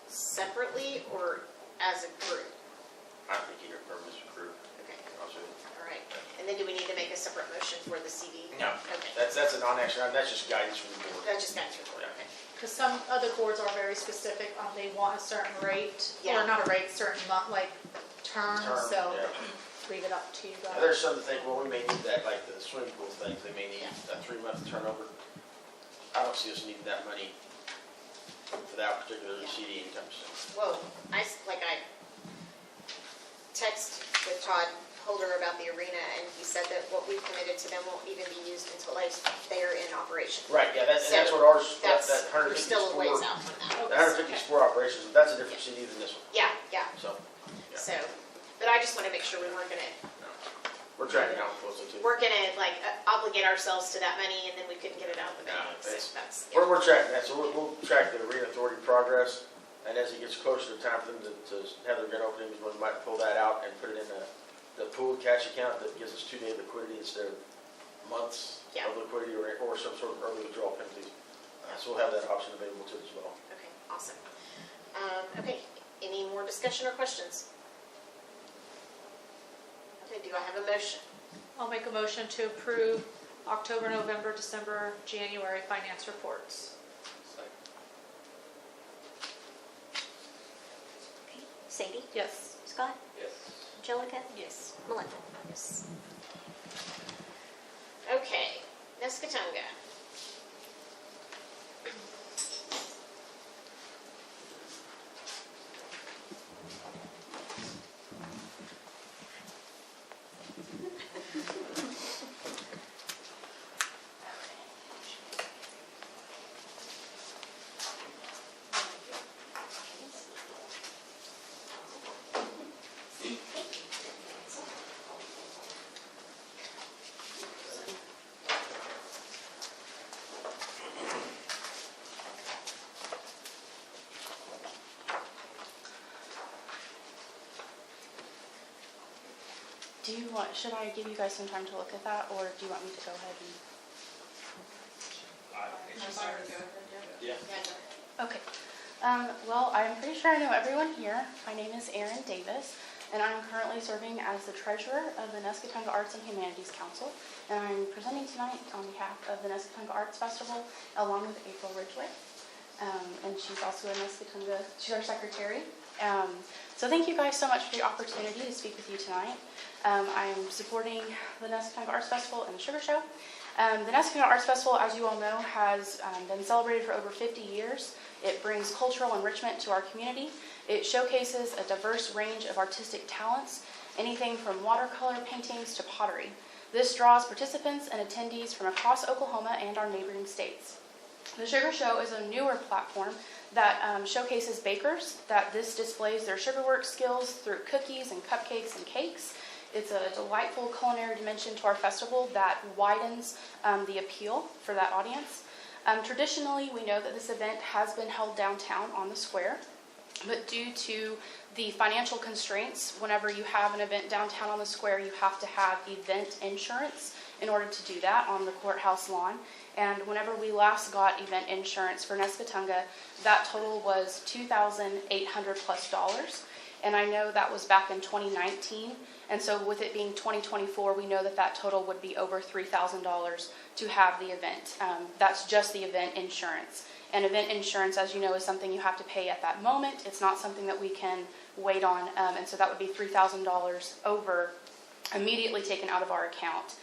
[SPEAKER 1] separately or as a group?
[SPEAKER 5] I think you can affirm this group.
[SPEAKER 1] Okay,
[SPEAKER 5] Also.
[SPEAKER 1] all right. And then do we need to make a separate motion for the CD?
[SPEAKER 5] No.
[SPEAKER 1] Okay,
[SPEAKER 5] That's a non-action item. That's just guidance from the board.
[SPEAKER 1] that just got your report, okay.
[SPEAKER 3] Because some other boards are very specific on they want a certain rate,
[SPEAKER 1] Yeah.
[SPEAKER 3] or not a rate, certain month, like term, so
[SPEAKER 5] Yeah.
[SPEAKER 3] leave it up to you guys.
[SPEAKER 5] There's some that think, well, we may need that, like the swimming pool things, they may need a 3-month turnover. I don't see us needing that money for that particular CD anytime soon.
[SPEAKER 1] Well, I text with Todd Holder about the arena, and he said that what we've committed to them won't even be used until they're in operation.
[SPEAKER 5] Right, yeah, that's
[SPEAKER 1] So
[SPEAKER 5] what ours, that
[SPEAKER 1] That's, we're
[SPEAKER 5] 150
[SPEAKER 1] still a ways
[SPEAKER 5] sport,
[SPEAKER 1] out from that.
[SPEAKER 5] the 150 sport operations, that's a different CD than this one,
[SPEAKER 1] Yeah, yeah,
[SPEAKER 5] so. Yeah.
[SPEAKER 1] so, but I just want to make sure we weren't going to,
[SPEAKER 5] We're tracking down closely too.
[SPEAKER 1] we're going to like obligate ourselves to that money, and then we couldn't get it out of the
[SPEAKER 5] No,
[SPEAKER 1] bank, so
[SPEAKER 5] it's-
[SPEAKER 1] that's, yeah.
[SPEAKER 5] We're tracking that, so we'll track the arena authority progress, and as it gets closer to time for them to have their grand openings, we might pull that out and put it in the pooled cash account that gives us 2-day liquidity instead of months
[SPEAKER 1] Yeah.
[SPEAKER 5] of liquidity or some sort of early withdrawal penalties. So we'll have that option available to us as well.
[SPEAKER 1] Okay, awesome. Okay, any more discussion or questions? Okay, do I have a motion?
[SPEAKER 3] I'll make a motion to approve October, November, December, January finance reports.
[SPEAKER 4] Okay. Sadie?
[SPEAKER 3] Yes.
[SPEAKER 4] Scott?
[SPEAKER 10] Yes.
[SPEAKER 4] Angelica?
[SPEAKER 1] Yes.
[SPEAKER 4] Melinda?
[SPEAKER 1] Yes. Okay, Nescatonga.
[SPEAKER 2] Should I give you guys some time to look at that, or do you want me to go ahead and?
[SPEAKER 10] Yeah.
[SPEAKER 2] Okay. Well, I'm pretty sure I know everyone here. My name is Erin Davis, and I'm currently serving as the treasurer of the Nescatonga Arts and Humanities Council, and I'm presenting tonight on behalf of the Nescatonga Arts Festival, along with April Ridgway. And she's also a Nescatonga, she's our secretary. So thank you guys so much for the opportunity to speak with you tonight. I'm supporting the Nescatonga Arts Festival and the Sugar Show. The Nescatonga Arts Festival, as you all know, has been celebrated for over 50 years. It brings cultural enrichment to our community. It showcases a diverse range of artistic talents, anything from watercolor paintings to pottery. This draws participants and attendees from across Oklahoma and our neighboring states. The Sugar Show is a newer platform that showcases bakers, that this displays their sugarwork skills through cookies and cupcakes and cakes. It's a delightful culinary dimension to our festival that widens the appeal for that audience. Traditionally, we know that this event has been held downtown on the square, but due to the financial constraints, whenever you have an event downtown on the square, you have to have event insurance in order to do that on the courthouse lawn. And whenever we last got event insurance for Nescatonga, that total was $2,800+. And I know that was back in 2019. And so with it being 2024, we know that that total would be over $3,000 to have the event. That's just the event insurance. And event insurance, as you know, is something you have to pay at that moment. It's not something that we can wait on. And so that would be $3,000 over, immediately taken out of our account.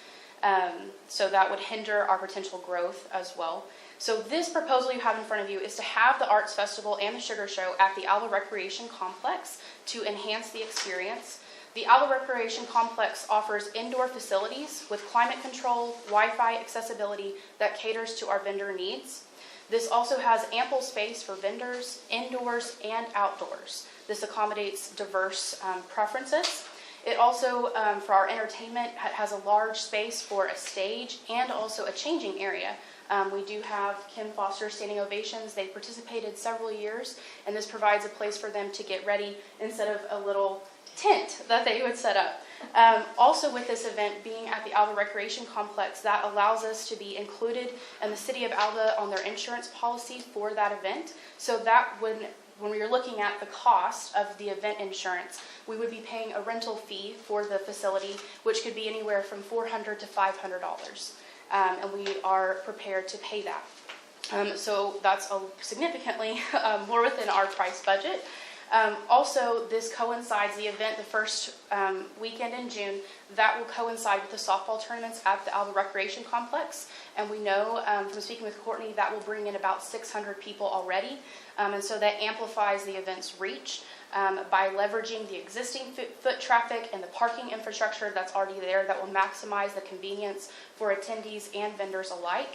[SPEAKER 2] So that would hinder our potential growth as well. So this proposal you have in front of you is to have the Arts Festival and the Sugar Show at the Alva Recreation Complex to enhance the experience. The Alva Recreation Complex offers indoor facilities with climate control, Wi-Fi accessibility that caters to our vendor needs. This also has ample space for vendors, indoors and outdoors. This accommodates diverse preferences. It also, for our entertainment, has a large space for a stage and also a changing area. We do have Kim Foster standing ovations. They participated several years, and this provides a place for them to get ready instead of a little tent that they would set up. Also with this event being at the Alva Recreation Complex, that allows us to be included in the City of Alva on their insurance policy for that event. So that when we are looking at the cost of the event insurance, we would be paying a rental fee for the facility, which could be anywhere from $400 to $500. And we are prepared to pay that. So that's significantly more within our price budget. Also, this coincides the event the first weekend in June. That will coincide with the softball tournaments at the Alva Recreation Complex. And we know from speaking with Courtney that will bring in about 600 people already. And so that amplifies the event's reach by leveraging the existing foot traffic and the parking infrastructure that's already there that will maximize the convenience for attendees and vendors alike.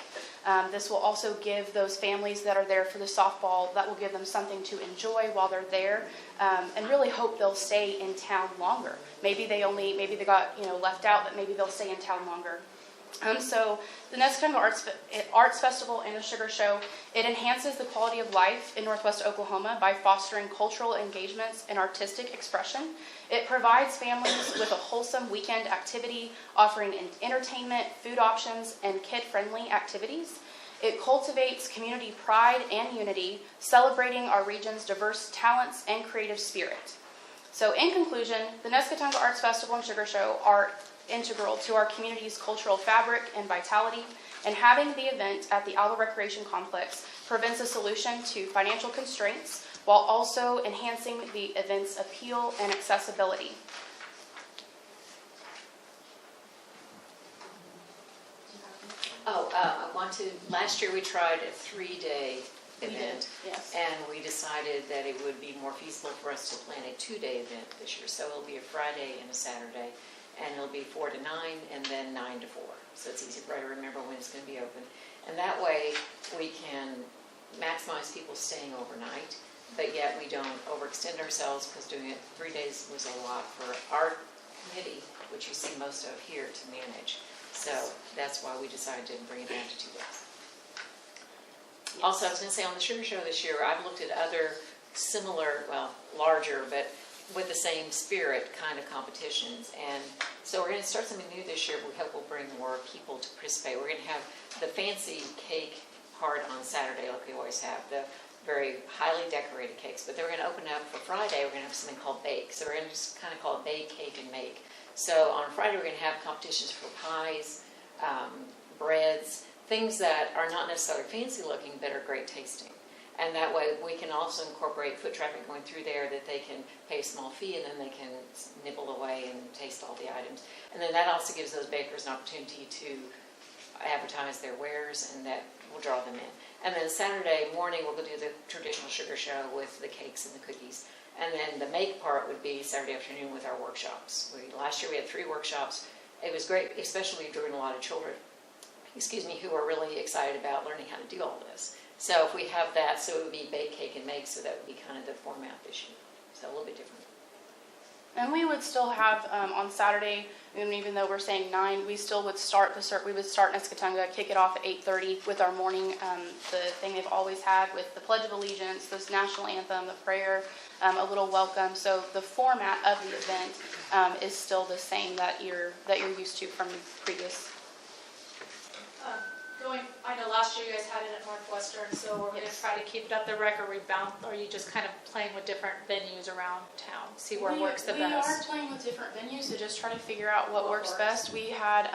[SPEAKER 2] This will also give those families that are there for the softball, that will give them something to enjoy while they're there, and really hope they'll stay in town longer. Maybe they got left out, but maybe they'll stay in town longer. So the Nescatonga Arts Festival and the Sugar Show, it enhances the quality of life in Northwest Oklahoma by fostering cultural engagements and artistic expression. It provides families with a wholesome weekend activity, offering entertainment, food options, and kid-friendly activities. It cultivates community pride and unity, celebrating our region's diverse talents and creative spirit. So in conclusion, the Nescatonga Arts Festival and Sugar Show are integral to our community's cultural fabric and vitality, and having the event at the Alva Recreation Complex prevents a solution to financial constraints while also enhancing the event's appeal and accessibility.
[SPEAKER 14] Last year we tried a 3-day event.
[SPEAKER 2] Yes.
[SPEAKER 14] And we decided that it would be more feasible for us to plan a 2-day event this year. So it'll be a Friday and a Saturday. And it'll be 4 to 9 and then 9 to 4. So it's easy for you to remember when it's going to be open. And that way we can maximize people staying overnight, but yet we don't overextend ourselves, because doing it 3 days was a lot for our committee, which you see most of here, to manage. So that's why we decided to bring it down to 2 days. Yes. Also, I was going to say, on the Sugar Show this year, I've looked at other similar, larger, but with the same spirit kind of competitions. And so we're going to start something new this year. We hope we'll bring more people to participate. We're going to have the fancy cake part on Saturday, like we always have, the very highly decorated cakes. But then we're going to open up for Friday. We're going to have something called Bake. So we're going to just kind of call it Bake, Cake, and Make. So on Friday, we're going to have competitions for pies, breads, things that are not necessarily fancy looking, but are great tasting. And that way we can also incorporate foot traffic going through there, that they can pay a small fee and then they can nibble away and taste all the items. And then that also gives those bakers an opportunity to advertise their wares, and that will draw them in. And then Saturday morning we'll go do the traditional Sugar Show with the cakes and the cookies. And then the make part would be Saturday afternoon with our workshops. Last year we had 3 workshops. It was great, especially during a lot of children, who are really excited about learning how to do all this. So if we have that, so it would be Bake, Cake, and Make, so that would be kind of the format this year. So a little bit different.
[SPEAKER 2] And we would still have on Saturday, and even though we're saying 9, we still would start we would start Nescatonga, kick it off at 8:30 with our morning, the thing they've always had with the Pledge of Allegiance, the national anthem, the prayer, a little welcome. So the format of the event is still the same that you're used to from previous.
[SPEAKER 3] I know last year you guys had it at Northwestern, so we're going to try to keep it up the record rebound. Or are you just kind of playing with different venues around town, see where works the best?
[SPEAKER 2] We are playing with different venues to just try to figure out what works best. We had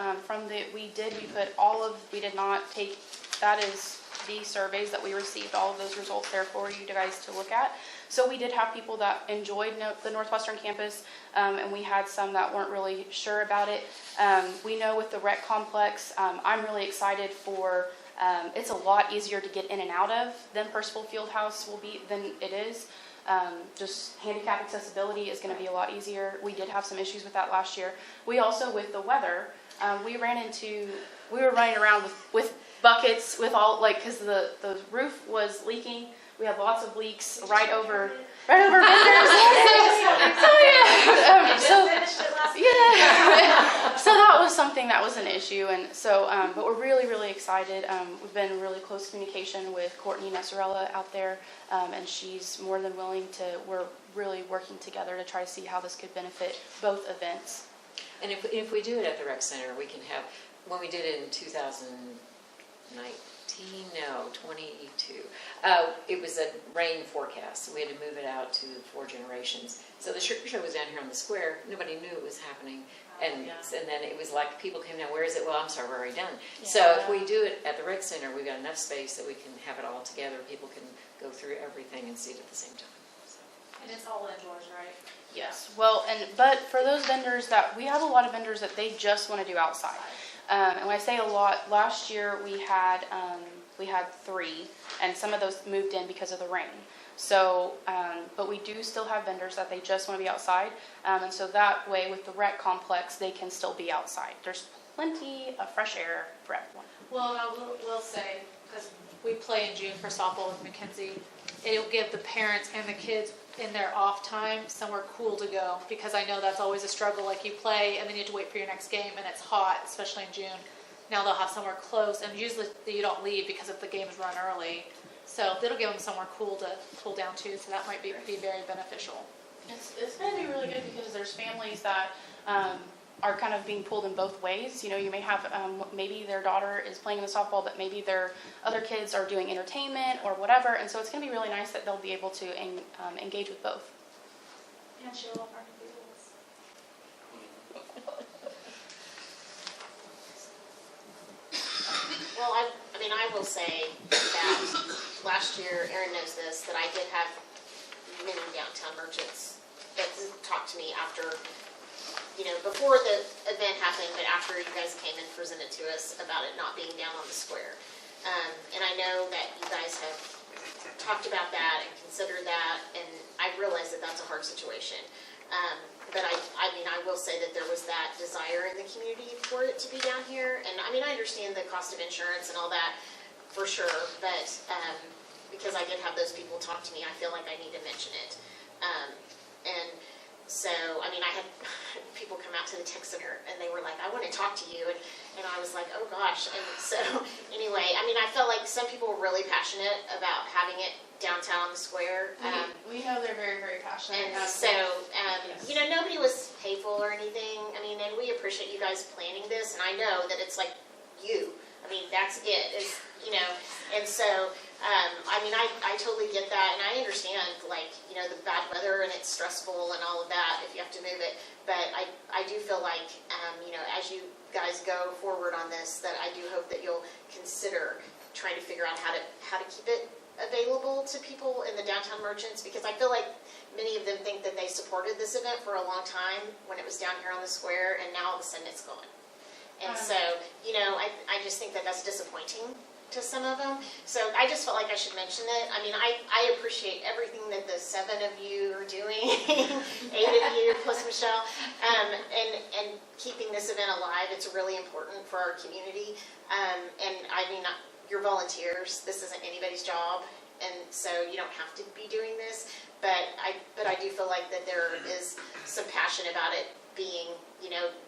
[SPEAKER 2] we did not take, that is the surveys that we received, all of those results there for you guys to look at. So we did have people that enjoyed the Northwestern campus, and we had some that weren't really sure about it. We know with the rec complex, I'm really excited for, it's a lot easier to get in and out of than Percival Fieldhouse will be than it is. Just handicap accessibility is going to be a lot easier. We did have some issues with that last year. We also, with the weather, we were running around with buckets with all, like, because the roof was leaking. We had lots of leaks right over vendors. So that was something that was an issue, and so but we're really, really excited. We've been in really close communication with Courtney Nesarella out there, and she's more than willing to. We're really working together to try to see how this could benefit both events.
[SPEAKER 14] And if we do it at the rec center, we can have, when we did it in 2019, 22, it was a rain forecast, so we had to move it out to 4 generations. So the show was down here on the square, nobody knew it was happening, and then it was like people came down, where is it? Well, I'm sorry, we're already done. Yeah. So if we do it at the rec center, we've got enough space that we can have it all together, people can go through everything and see it at the same time.
[SPEAKER 3] And it's all indoors, right?
[SPEAKER 2] Yes. Well, but for those vendors we have a lot of vendors that they just want to do outside. And when I say a lot, last year we had 3, and some of those moved in because of the rain. So, but we do still have vendors that they just want to be outside, and so that way with the rec complex they can still be outside. There's plenty of fresh air for everyone.
[SPEAKER 3] Well, I will say, because we play in June for softball with Mackenzie, it'll give the parents and the kids in their off time somewhere cool to go, because I know that's always a struggle. Like, you play and then you have to wait for your next game, and it's hot, especially in June. Now they'll have somewhere close, and usually you don't leave because if the games run early. So it'll give them somewhere cool to cool down to, so that might be very beneficial.
[SPEAKER 2] It's going to be really good because there's families that are kind of being pulled in both ways. You know, you may have maybe their daughter is playing in the softball, but maybe their other kids are doing entertainment or whatever, and so it's going to be really nice that they'll be able to engage with both.
[SPEAKER 3] And show off our computers.
[SPEAKER 1] Well, I will say that last year, Erin knows this, that I did have many downtown merchants that talked to me after, before the event happened, but after you guys came and presented to us about it not being down on the square. And I know that you guys have talked about that and considered that, and I realize that that's a hard situation. But I will say that there was that desire in the community for it to be down here. And I understand the cost of insurance and all that for sure, but because I did have those people talk to me, I feel like I need to mention it. And so, I had people come out to the tech center and they were like, I want to talk to you. And I was like, oh gosh. And so anyway, I felt like some people were really passionate about having it downtown on the square.
[SPEAKER 2] We know they're very, very passionate.
[SPEAKER 1] And so, nobody was hateful or anything. And we appreciate you guys planning this. And I know that it's like you. That's it. And so, I totally get that. And I understand, the bad weather and it's stressful and all of that if you have to move it. But I do feel like, as you guys go forward on this, that I do hope that you'll consider trying to figure out how to keep it available to people in the downtown merchants, because I feel like many of them think that they supported this event for a long time when it was down here on the square, and now all of a sudden it's gone. And so, I just think that that's disappointing to some of them. So I just felt like I should mention it. I appreciate everything that the 7 of you are doing, 8 of you plus Michelle, and keeping this event alive. It's really important for our community. And you're volunteers. This isn't anybody's job, and so you don't have to be doing this. But I do feel like that there is some passion about it being,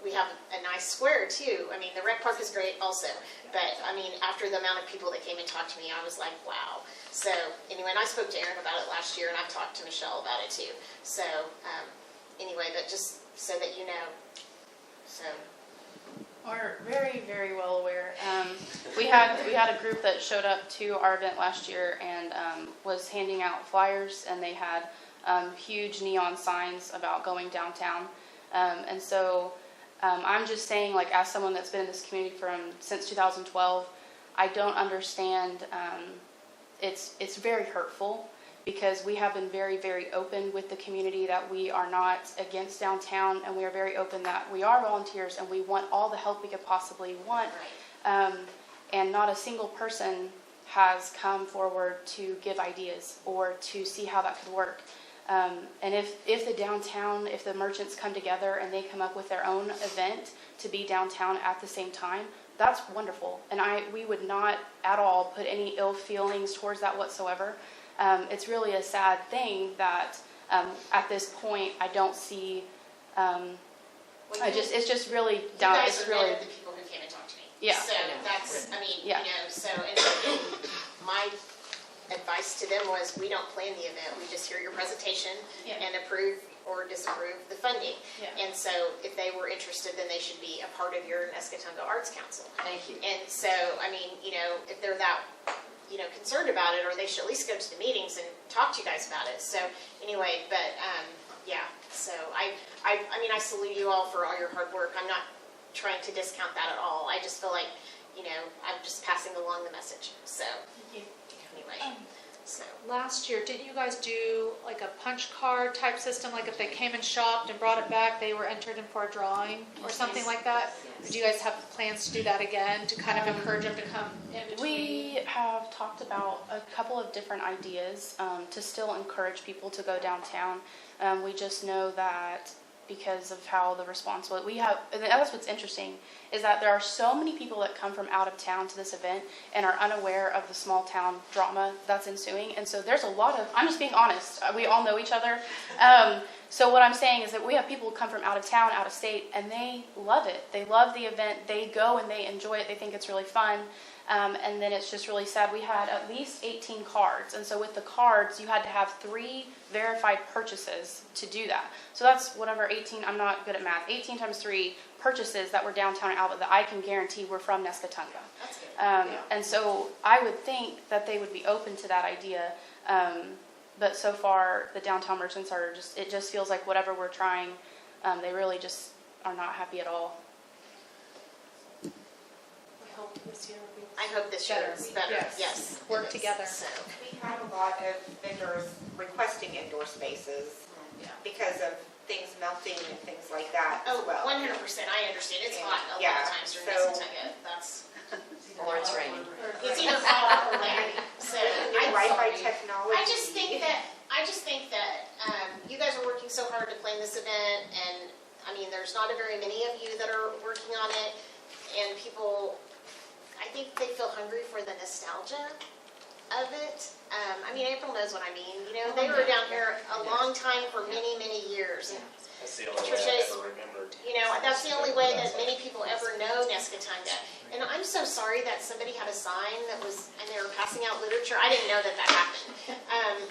[SPEAKER 1] we have a nice square too. The rec park is great also. But after the amount of people that came and talked to me, I was like, wow. So anyway, and I spoke to Erin about it last year, and I've talked to Michelle about it too. So anyway, but just so that you know. So.
[SPEAKER 2] We're very, very well aware. We had a group that showed up to our event last year and was handing out flyers, and they had huge neon signs about going downtown. And so I'm just saying, as someone that's been in this community since 2012, I don't understand, it's very hurtful, because we have been very, very open with the community that we are not against downtown, and we are very open that we are volunteers and we want all the help we could possibly want. And not a single person has come forward to give ideas or to see how that could work. And if the downtown, if the merchants come together and they come up with their own event to be downtown at the same time, that's wonderful. And we would not at all put any ill feelings towards that whatsoever. It's really a sad thing that at this point I don't see. It's just really down.
[SPEAKER 1] You guys
[SPEAKER 2] It's
[SPEAKER 1] are
[SPEAKER 2] really
[SPEAKER 1] one of the people who came and talked to me.
[SPEAKER 2] Yeah.
[SPEAKER 1] So that's, I mean,
[SPEAKER 2] Yeah.
[SPEAKER 1] you know, so, and my advice to them was, we don't plan the event, we just hear your presentation
[SPEAKER 2] Yeah.
[SPEAKER 1] and approve or disapprove the funding.
[SPEAKER 2] Yeah.
[SPEAKER 1] And so if they were interested, then they should be a part of your Nescatonga Arts Council.
[SPEAKER 14] Thank you.
[SPEAKER 1] And so, I mean, you know, if they're that, you know, concerned about it, or they should at least go to the meetings and talk to you guys about it. So anyway, but, yeah, so I mean, I salute you all for all your hard work. I'm not trying to discount that at all. I just feel like, you know, I'm just passing along the message. So, anyway, so.
[SPEAKER 3] Last year, didn't you guys do like a punch card type system? Like if they came and shopped and brought it back, they were entered in for a drawing or something like that? Do you guys have plans to do that again, to kind of encourage them to come in between?
[SPEAKER 2] We have talked about a couple of different ideas to still encourage people to go downtown. We just know that because of how the response was, we have, and that's what's interesting, is that there are so many people that come from out of town to this event and are unaware of the small town drama that's ensuing. And so there's a lot of, I'm just being honest, we all know each other. So what I'm saying is that we have people who come from out of town, out of state, and they love it. They love the event. They go and they enjoy it. They think it's really fun. And then it's just really sad. We had at least 18 cards. And so with the cards, you had to have 3 verified purchases to do that. So that's whatever 18, I'm not good at math, 18 times 3 purchases that were downtown Alva that I can guarantee were from Nescatonga.
[SPEAKER 1] That's good.
[SPEAKER 2] And so I would think that they would be open to that idea. But so far, the downtown merchants are just, it just feels like whatever we're trying, they really just are not happy at all.
[SPEAKER 3] I hope this year will be
[SPEAKER 1] I hope this year is better. Yes.
[SPEAKER 3] Work
[SPEAKER 1] it is.
[SPEAKER 3] together.
[SPEAKER 1] So,
[SPEAKER 15] We have a lot of vendors requesting indoor spaces because of things melting and things like that as
[SPEAKER 1] oh,
[SPEAKER 15] well.
[SPEAKER 1] 100%. I understand. It's hot a lot
[SPEAKER 15] Yeah,
[SPEAKER 1] of times during
[SPEAKER 15] so-
[SPEAKER 1] Nescatonga. That's,
[SPEAKER 14] Or it's raining.
[SPEAKER 1] it's either hot or rainy. So
[SPEAKER 15] Wi-Fi technology.
[SPEAKER 1] I just think that you guys are working so hard to plan this event, and I mean, there's not a very many of you that are working on it, and people, I think they feel hungry for the nostalgia of it. I mean, April knows what I mean. You know, they were down here a long time for many, many years. And
[SPEAKER 10] That's the only way I ever remembered.
[SPEAKER 1] you know, that's the only way that many people ever know Nescatonga. And I'm so sorry that somebody had a sign that was, and they were passing out literature. I didn't know that happened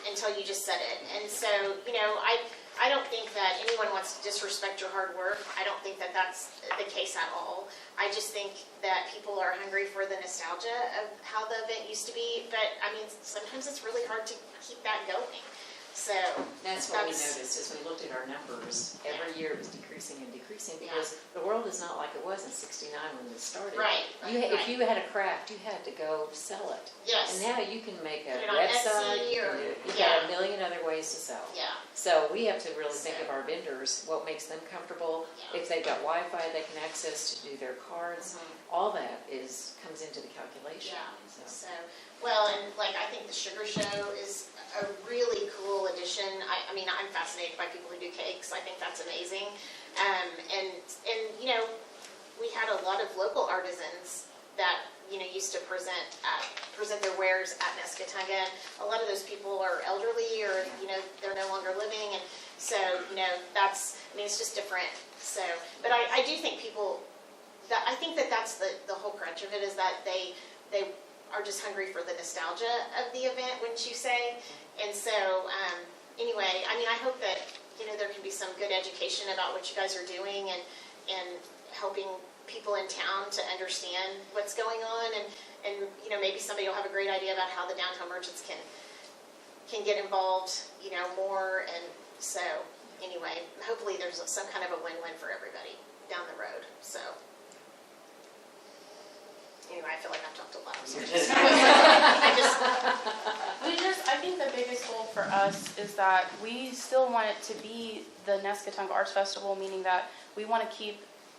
[SPEAKER 1] until you just said it. And so, you know, I don't think that anyone wants to disrespect your hard work. I don't think that that's the case at all. I just think that people are hungry for the nostalgia of how the event used to be. But, I mean, sometimes it's really hard to keep that going. So
[SPEAKER 14] That's what we noticed as we looked at our numbers. Every year it was decreasing and decreasing because the world is not like it was in '69 when this started.
[SPEAKER 1] Right.
[SPEAKER 14] If you had a craft, you had to go sell it.
[SPEAKER 1] yes.
[SPEAKER 14] And now you can make a
[SPEAKER 1] Put it on
[SPEAKER 14] website.
[SPEAKER 1] Etsy
[SPEAKER 14] You
[SPEAKER 1] or-
[SPEAKER 14] got a million other ways to sell.
[SPEAKER 1] Yeah.
[SPEAKER 14] So we have to really think of our vendors, what makes them comfortable.
[SPEAKER 1] Yeah.
[SPEAKER 14] If they've got Wi-Fi they can access to do their cards, all that comes into the calculation.
[SPEAKER 1] Yeah.
[SPEAKER 14] So.
[SPEAKER 1] So, well, and like I think the sugar show is a really cool addition. I mean, I'm fascinated by people who do cakes. I think that's amazing. And you know, we had a lot of local artisans that used to present their wares at Nescatonga. A lot of those people are elderly, or they're no longer living, and so that's, I mean, it's just different. So, but I do think I think that's the whole crunch of it, is that they are just hungry for the nostalgia of the event, wouldn't you say? And so, anyway, I mean, I hope that, there can be some good education about what you guys are doing and helping people in town to understand what's going on. And maybe somebody will have a great idea about how the downtown merchants can get involved, more. And so, anyway, hopefully there's some kind of a win-win for everybody down the road. So. anyway, I feel like I've talked a lot.
[SPEAKER 2] I think the biggest goal for us is that we still want it to be the Nescatonga Arts Festival, meaning that we want to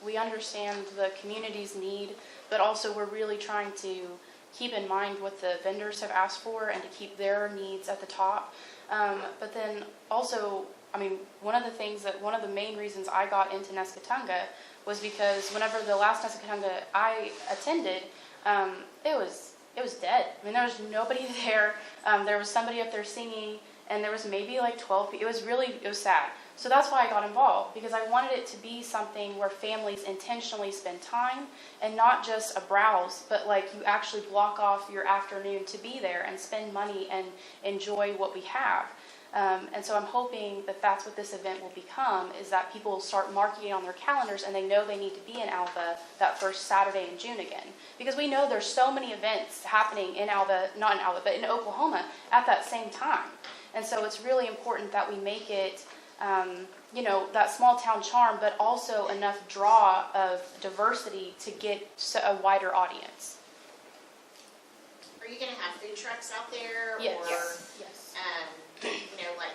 [SPEAKER 2] we understand the community's need, but also we're really trying to keep in mind what the vendors have asked for and to keep their needs at the top. But then also, I mean, one of the main reasons I got into Nescatonga was because whenever the last Nescatonga I attended, it was dead. I mean, there was nobody there. There was somebody up there singing, and there was maybe like 12 people. It was sad. So that's why I got involved, because I wanted it to be something where families intentionally spend time and not just a browse, but like you actually block off your afternoon to be there and spend money and enjoy what we have. And so I'm hoping that that's what this event will become, is that people will start marking it on their calendars and they know they need to be in Alva that first Saturday in June again. Because we know there's so many events happening in Alva, not in Alva, but in Oklahoma at that same time. And so it's really important that we make it, that small town charm, but also enough draw of diversity to get a wider audience.
[SPEAKER 1] Are you going to have food trucks out there?
[SPEAKER 2] Yes.
[SPEAKER 1] Or,
[SPEAKER 2] Yes.
[SPEAKER 1] like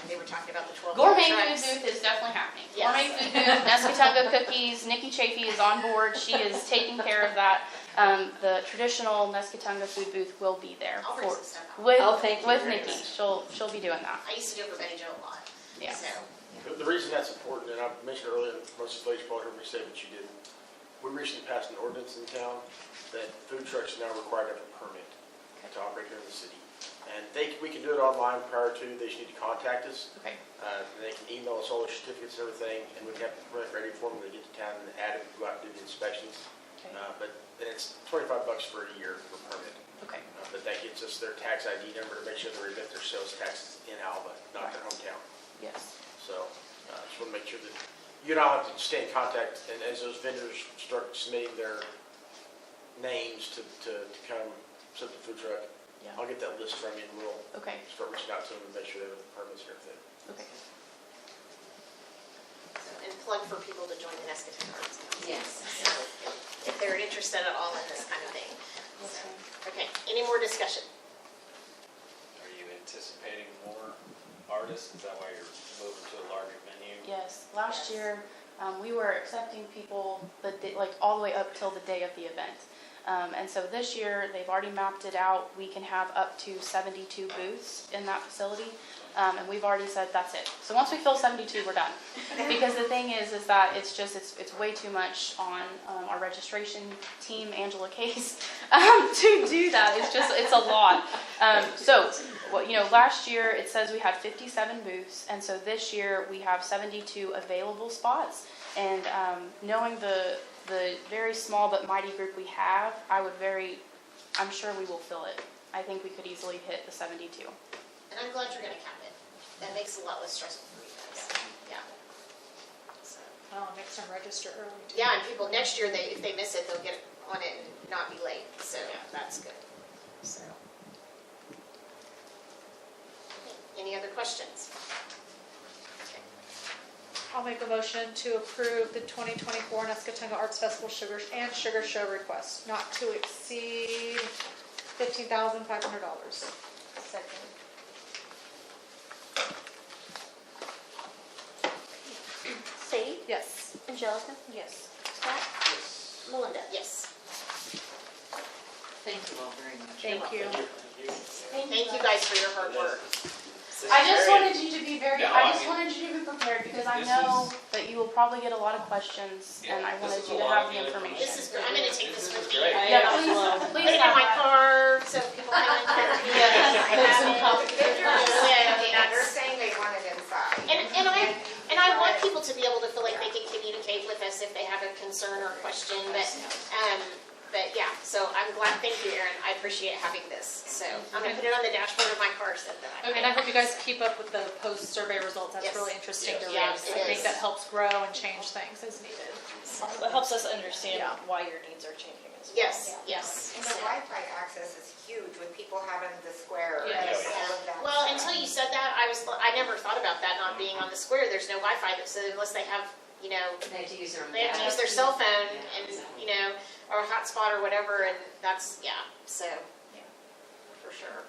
[SPEAKER 1] they were talking about the 12
[SPEAKER 2] Gourmet
[SPEAKER 1] trucks?
[SPEAKER 2] food booth is definitely happening.
[SPEAKER 1] Yes.
[SPEAKER 2] Gourmet food booth, Nescatonga cookies. Nikki Chafee is on board. She is taking care of that. The traditional Nescatonga food booth will be there
[SPEAKER 1] I'll bring some stuff out.
[SPEAKER 2] with Nikki. She'll be doing that.
[SPEAKER 1] I used to do it for Betty Jo a lot.
[SPEAKER 2] Yeah.
[SPEAKER 1] So,
[SPEAKER 5] The reason that's important, and I mentioned earlier, most of the ladies probably heard me say, but you didn't. We recently passed an ordinance in town that food trucks are now required to have a permit to operate here in the city. And we can do it online prior to, they just need to contact us.
[SPEAKER 2] Okay.
[SPEAKER 5] They can email us all their certificates and everything, and we can have the permit ready for them when they get to town and add it, go out and do the inspections.
[SPEAKER 2] Okay.
[SPEAKER 5] But then it's $25 for a year for permit.
[SPEAKER 2] Okay.
[SPEAKER 5] But that gets us their tax ID number to make sure they remit their sales taxes in Alva, not their hometown.
[SPEAKER 2] Yes.
[SPEAKER 5] So just want to make sure that you and I have to stay in contact, and as those vendors start submitting their names to come set the food truck,
[SPEAKER 2] Yeah.
[SPEAKER 5] I'll get that list from you and we'll
[SPEAKER 2] Okay.
[SPEAKER 5] start reaching out to them and make sure they have the permits and everything.
[SPEAKER 2] Okay.
[SPEAKER 1] and plug for people to join the Nescatonga Arts Council.
[SPEAKER 14] Yes.
[SPEAKER 1] So if they're interested at all in this kind of thing. So, okay, any more discussion?
[SPEAKER 10] Are you anticipating more artists? Is that why you're moving to a larger venue?
[SPEAKER 2] Yes. Last year, we were accepting people all the way up till the day of the event. And so this year, they've already mapped it out. We can have up to 72 booths in that facility. And we've already said that's it. So once we fill 72, we're done. Because the thing is that it's way too much on our registration team, Angela Case, to do that. It's a lot. Last year it says we had 57 booths, and so this year we have 72 available spots. And knowing the very small but mighty group we have, I'm sure we will fill it. I think we could easily hit the 72.
[SPEAKER 1] And I'm glad you're going to cap it. That makes it a lot less stressful for you guys. Yeah. So.
[SPEAKER 3] Well, next time register early. Too.
[SPEAKER 1] Yeah, and people next year, if they miss it, they'll get on it and not be late. So that's good. So. Any other questions? Okay.
[SPEAKER 3] I'll make a motion to approve the 2024 Nescatonga Arts Festival Sugar Show request, not to exceed $15,500.
[SPEAKER 13] Second.
[SPEAKER 4] Sadie?
[SPEAKER 3] Yes.
[SPEAKER 4] Angelica?
[SPEAKER 13] Yes.
[SPEAKER 4] Scott? Melinda?
[SPEAKER 1] Yes.
[SPEAKER 14] Thank you all very much.
[SPEAKER 3] Thank you.
[SPEAKER 1] Thank you guys for your hard work.
[SPEAKER 2] I just wanted you to be wanted you to be prepared, because I know that you will probably get a lot of questions, and I wanted you to have the information.
[SPEAKER 1] This is great. I'm going to take this with me.
[SPEAKER 2] Yeah, please
[SPEAKER 1] Put it in my car so people can
[SPEAKER 15] They're saying they want it inside.
[SPEAKER 1] And I want people to be able to feel like they can communicate with us if they have a concern or a question, but yeah, so I'm glad, thank you, Erin, I appreciate having this. So I'm going to put it on the dashboard of my car so that I
[SPEAKER 3] And I hope you guys keep up with the post-survey results. That's
[SPEAKER 1] Yes.
[SPEAKER 3] really interesting to
[SPEAKER 1] Yeah,
[SPEAKER 3] read.
[SPEAKER 1] it
[SPEAKER 3] I think
[SPEAKER 1] is.
[SPEAKER 3] that helps grow and change things as needed.
[SPEAKER 13] It helps us understand why your needs are changing as well.
[SPEAKER 1] Yes.
[SPEAKER 15] And the Wi-Fi access is huge with people having the square.
[SPEAKER 3] Yes.
[SPEAKER 15] and all of that
[SPEAKER 1] Well,
[SPEAKER 15] stuff.
[SPEAKER 1] until you said that, I never thought about that not being on the square. There's no Wi-Fi, so unless they have you know,
[SPEAKER 14] They have to use their own
[SPEAKER 1] they have to use
[SPEAKER 14] data.
[SPEAKER 1] their cell phone
[SPEAKER 14] Yeah,
[SPEAKER 1] and,
[SPEAKER 14] exactly.
[SPEAKER 1] you know, or a hotspot or whatever, and that's, yeah, so, for sure.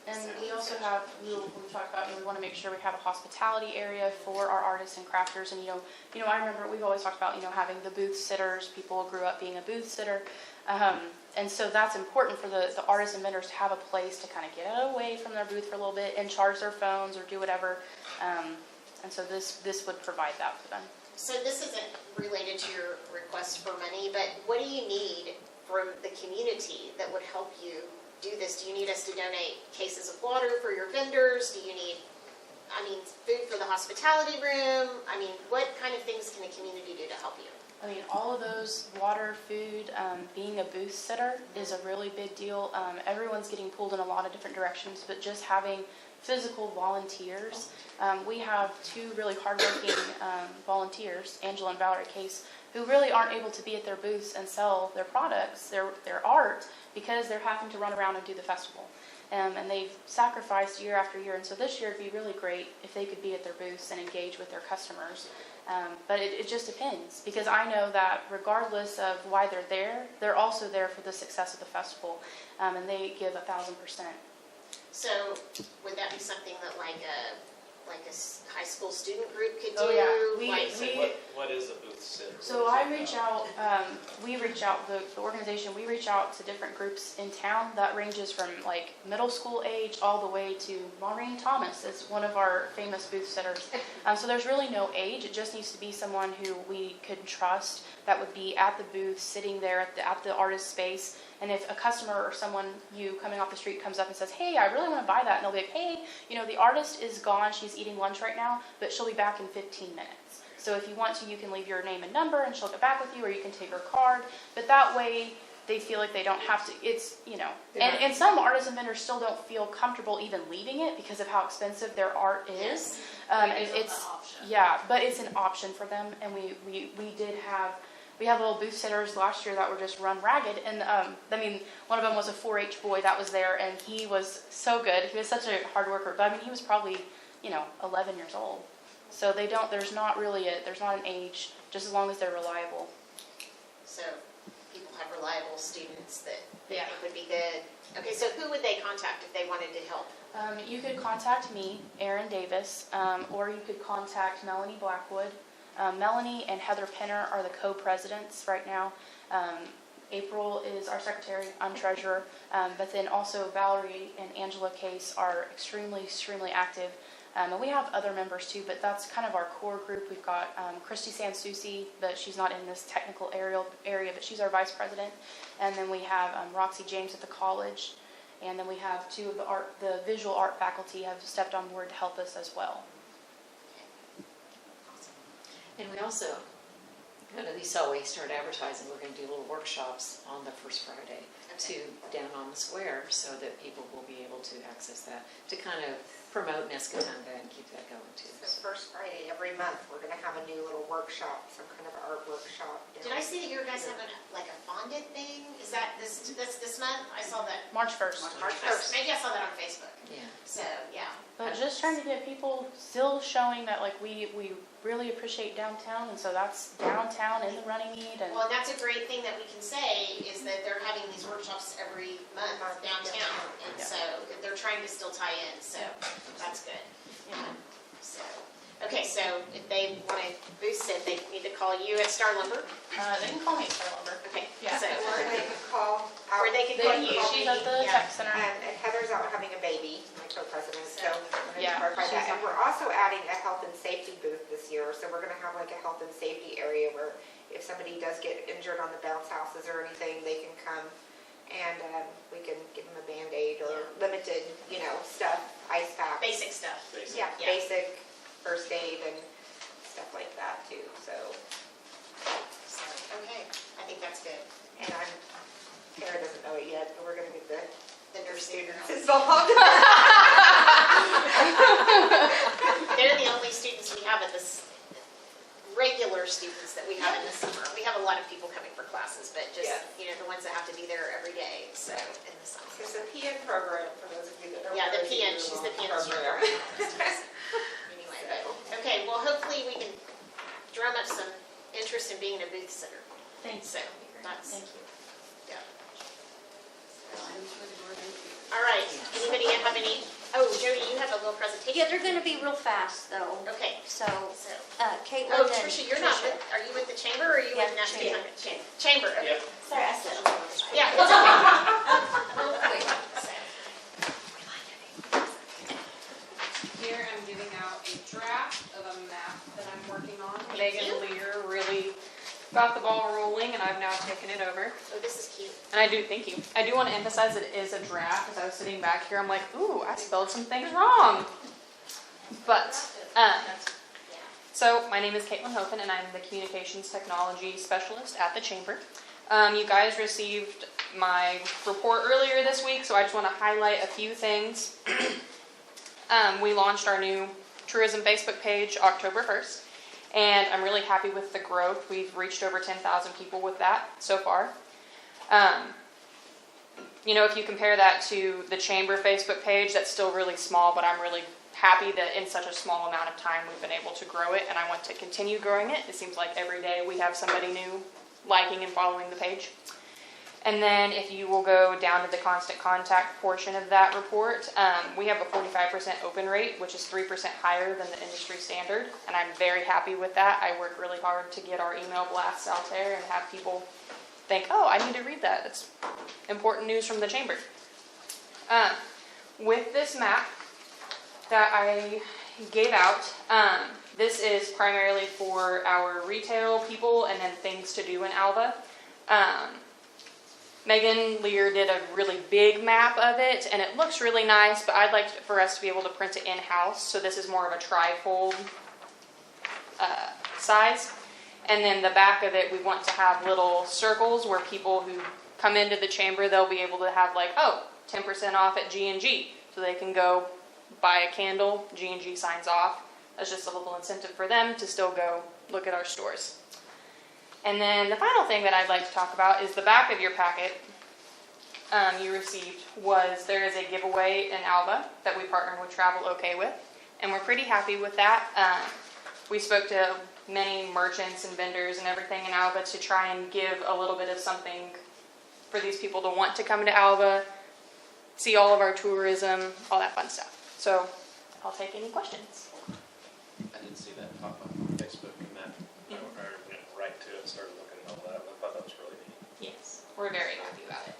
[SPEAKER 2] And we also have, we talked about, we want to make sure we have a hospitality area for our artists and crafters. And, I remember we've always talked about, having the booth sitters. People grew up being a booth sitter. And so that's important for the artists and vendors to have a place to kind of get away from their booth for a little bit and charge their phones or do whatever. And so this would provide that for them.
[SPEAKER 1] So this isn't related to your request for money, but what do you need from the community that would help you do this? Do you need us to donate cases of water for your vendors? Do you need, food for the hospitality room? What kind of things can the community do to help you?
[SPEAKER 2] All of those, water, food, being a booth sitter is a really big deal. Everyone's getting pulled in a lot of different directions, but just having physical volunteers. We have two really hardworking volunteers, Angela and Valerie Case, who really aren't able to be at their booths and sell their products, their art, because they're having to run around and do the festival. And they've sacrificed year after year, and so this year it'd be really great if they could be at their booths and engage with their customers. But it just depends, because I know that regardless of why they're there, they're also there for the success of the festival, and they give 1,000%.
[SPEAKER 1] So would that be something that like a high school student group could do?
[SPEAKER 2] Oh, yeah.
[SPEAKER 10] What is a booth sitter?
[SPEAKER 2] So I reach out, the organization, we reach out to different groups in town. That ranges from like middle school age all the way to Maureen Thomas is one of our famous booth sitters. So there's really no age. It just needs to be someone who we could trust that would be at the booth, sitting there at the artist space. And if a customer or someone coming off the street comes up and says, hey, I really want to buy that, and they'll be like, hey, the artist is gone, she's eating lunch right now, but she'll be back in 15 minutes. So if you want to, you can leave your name and number, and she'll get back with you, or you can take her card. But that way, they feel like they don't have to, and some artists and vendors still don't feel comfortable even leaving it because of how expensive their art is. And it's, but it's an option for them, and we had little booth sitters last year that were just run ragged, and one of them was a 4-H boy that was there, and he was so good. He was such a hard worker, but he was probably 11 years old. So there's not an age, just as long as they're reliable.
[SPEAKER 1] So people have reliable students that they think would be good. Okay, so who would they contact if they wanted to help?
[SPEAKER 2] You could contact me, Erin Davis, or you could contact Melanie Blackwood. Melanie and Heather Penner are the co-presidents right now. April is our secretary, I'm treasurer, but then also Valerie and Angela Case are extremely, extremely active. And we have other members too, but that's kind of our core group. We've got Christy Sansucci, but she's not in this technical area, but she's our vice president. And then we have Roxy James at the college. And then we have two of the visual art faculty have stepped on board to help us as well.
[SPEAKER 14] And we also, at least how we start advertising, we're going to do little workshops on the first Friday down on the square so that people will be able to access that to kind of promote Nescatonga and keep that going too.
[SPEAKER 15] The first Friday every month, we're going to have a new little workshop, some kind of art workshop.
[SPEAKER 1] Did I see that you guys have a fondant thing? Is that this month? I saw that.
[SPEAKER 2] March 1st.
[SPEAKER 1] March 1st. Maybe I saw that on Facebook.
[SPEAKER 14] Yeah.
[SPEAKER 1] So, yeah.
[SPEAKER 2] But just trying to get people still showing that we really appreciate downtown, and so that's downtown in the Runnymede. And
[SPEAKER 1] well, and that's a great thing that we can say is that they're having these workshops every month downtown, and so they're trying to still tie in. So that's good. So. Okay, so if they want to boost it, they need to call you at Star Lumber.
[SPEAKER 2] They can call me at Star Lumber.
[SPEAKER 1] Okay.
[SPEAKER 2] Yeah.
[SPEAKER 1] So,
[SPEAKER 15] Or they can call.
[SPEAKER 1] Or they can call you.
[SPEAKER 2] She's at the tech center.
[SPEAKER 15] And Heather's out having a baby, my co-president, so we're going to
[SPEAKER 2] Yeah,
[SPEAKER 15] clarify that.
[SPEAKER 2] she's
[SPEAKER 15] And we're also adding a health and safety booth this year, so we're going to have like a health and safety area where if somebody does get injured on the bounce houses or anything, they can come and we can give them a Band-Aid or limited, stuff, ice packs.
[SPEAKER 1] Basic stuff.
[SPEAKER 15] Yeah, basic first aid and stuff like that too, so.
[SPEAKER 1] Okay, I think that's good.
[SPEAKER 15] And Kara doesn't know it yet, but we're going to get the
[SPEAKER 1] nurse
[SPEAKER 15] students involved.
[SPEAKER 1] They're the only students we have at this, regular students that we have in the summer. We have a lot of people coming for classes, but just, the ones that have to be there every day, so in the summer.
[SPEAKER 15] It's a PN program, for those of you that don't know.
[SPEAKER 1] Yeah, the PN, she's the PN instructor. Anyway, but, okay, well, hopefully we can drum up have some interest in being a booth sitter.
[SPEAKER 2] Thanks.
[SPEAKER 1] So that's,
[SPEAKER 2] Thank you.
[SPEAKER 1] yeah. All right, anybody have any, oh, Jody, you have a little presentation?
[SPEAKER 4] Yeah, they're gonna be real fast though.
[SPEAKER 1] Okay,
[SPEAKER 4] So,
[SPEAKER 1] so,
[SPEAKER 4] Caitlin
[SPEAKER 1] oh,
[SPEAKER 4] and
[SPEAKER 1] Tricia, you're not with, are you with the chamber or are you with
[SPEAKER 4] Yeah,
[SPEAKER 1] Nestle?
[SPEAKER 4] chamber.
[SPEAKER 1] Chamber, okay.
[SPEAKER 4] Sorry, I said.
[SPEAKER 1] Yeah, it's okay.
[SPEAKER 16] Here I'm giving out a draft of a map that I'm working on.
[SPEAKER 1] Thank
[SPEAKER 16] Megan
[SPEAKER 1] you.
[SPEAKER 16] Lear really got the ball rolling and I've now taken it over.
[SPEAKER 1] Oh, this is cute.
[SPEAKER 16] And I do, thank you. I do want to emphasize that it is a draft. As I was sitting back here, I'm like, ooh, I spelled some things wrong. But, so my name is Caitlin Hofen and I'm the Communications Technology Specialist at the Chamber. You guys received my report earlier this week, so I just want to highlight a few things. We launched our new tourism Facebook page October 1st. And I'm really happy with the growth. We've reached over 10,000 people with that so far. You know, if you compare that to the Chamber Facebook page, that's still really small, but I'm really happy that in such a small amount of time we've been able to grow it, and I want to continue growing it. It seems like every day we have somebody new liking and following the page. And then if you will go down to the constant contact portion of that report, we have a 45% open rate, which is 3% higher than the industry standard. And I'm very happy with that. I work really hard to get our email blasts out there and have people think, oh, I need to read that. It's important news from the chamber. With this map that I gave out, this is primarily for our retail people and then things to do in Alva. Megan Lear did a really big map of it, and it looks really nice, but I'd like for us to be able to print it in-house, so this is more of a trifold size. And then the back of it, we want to have little circles where people who come into the chamber, they'll be able to have like, oh, 10% off at G&G, so they can go buy a candle, G&G signs off. That's just a little incentive for them to still go look at our stores. And then the final thing that I'd like to talk about is the back of your packet you received was there is a giveaway in Alva that we partnered with Travel OK with, and we're pretty happy with that. We spoke to many merchants and vendors and everything in Alva to try and give a little bit of something for these people to want to come to Alva, see all of our tourism, all that fun stuff. So I'll take any questions.
[SPEAKER 10] I didn't see that pop up on Facebook and that. I went right to it and started looking at all that. I thought that was really neat.
[SPEAKER 16] Yes, we're very happy about it.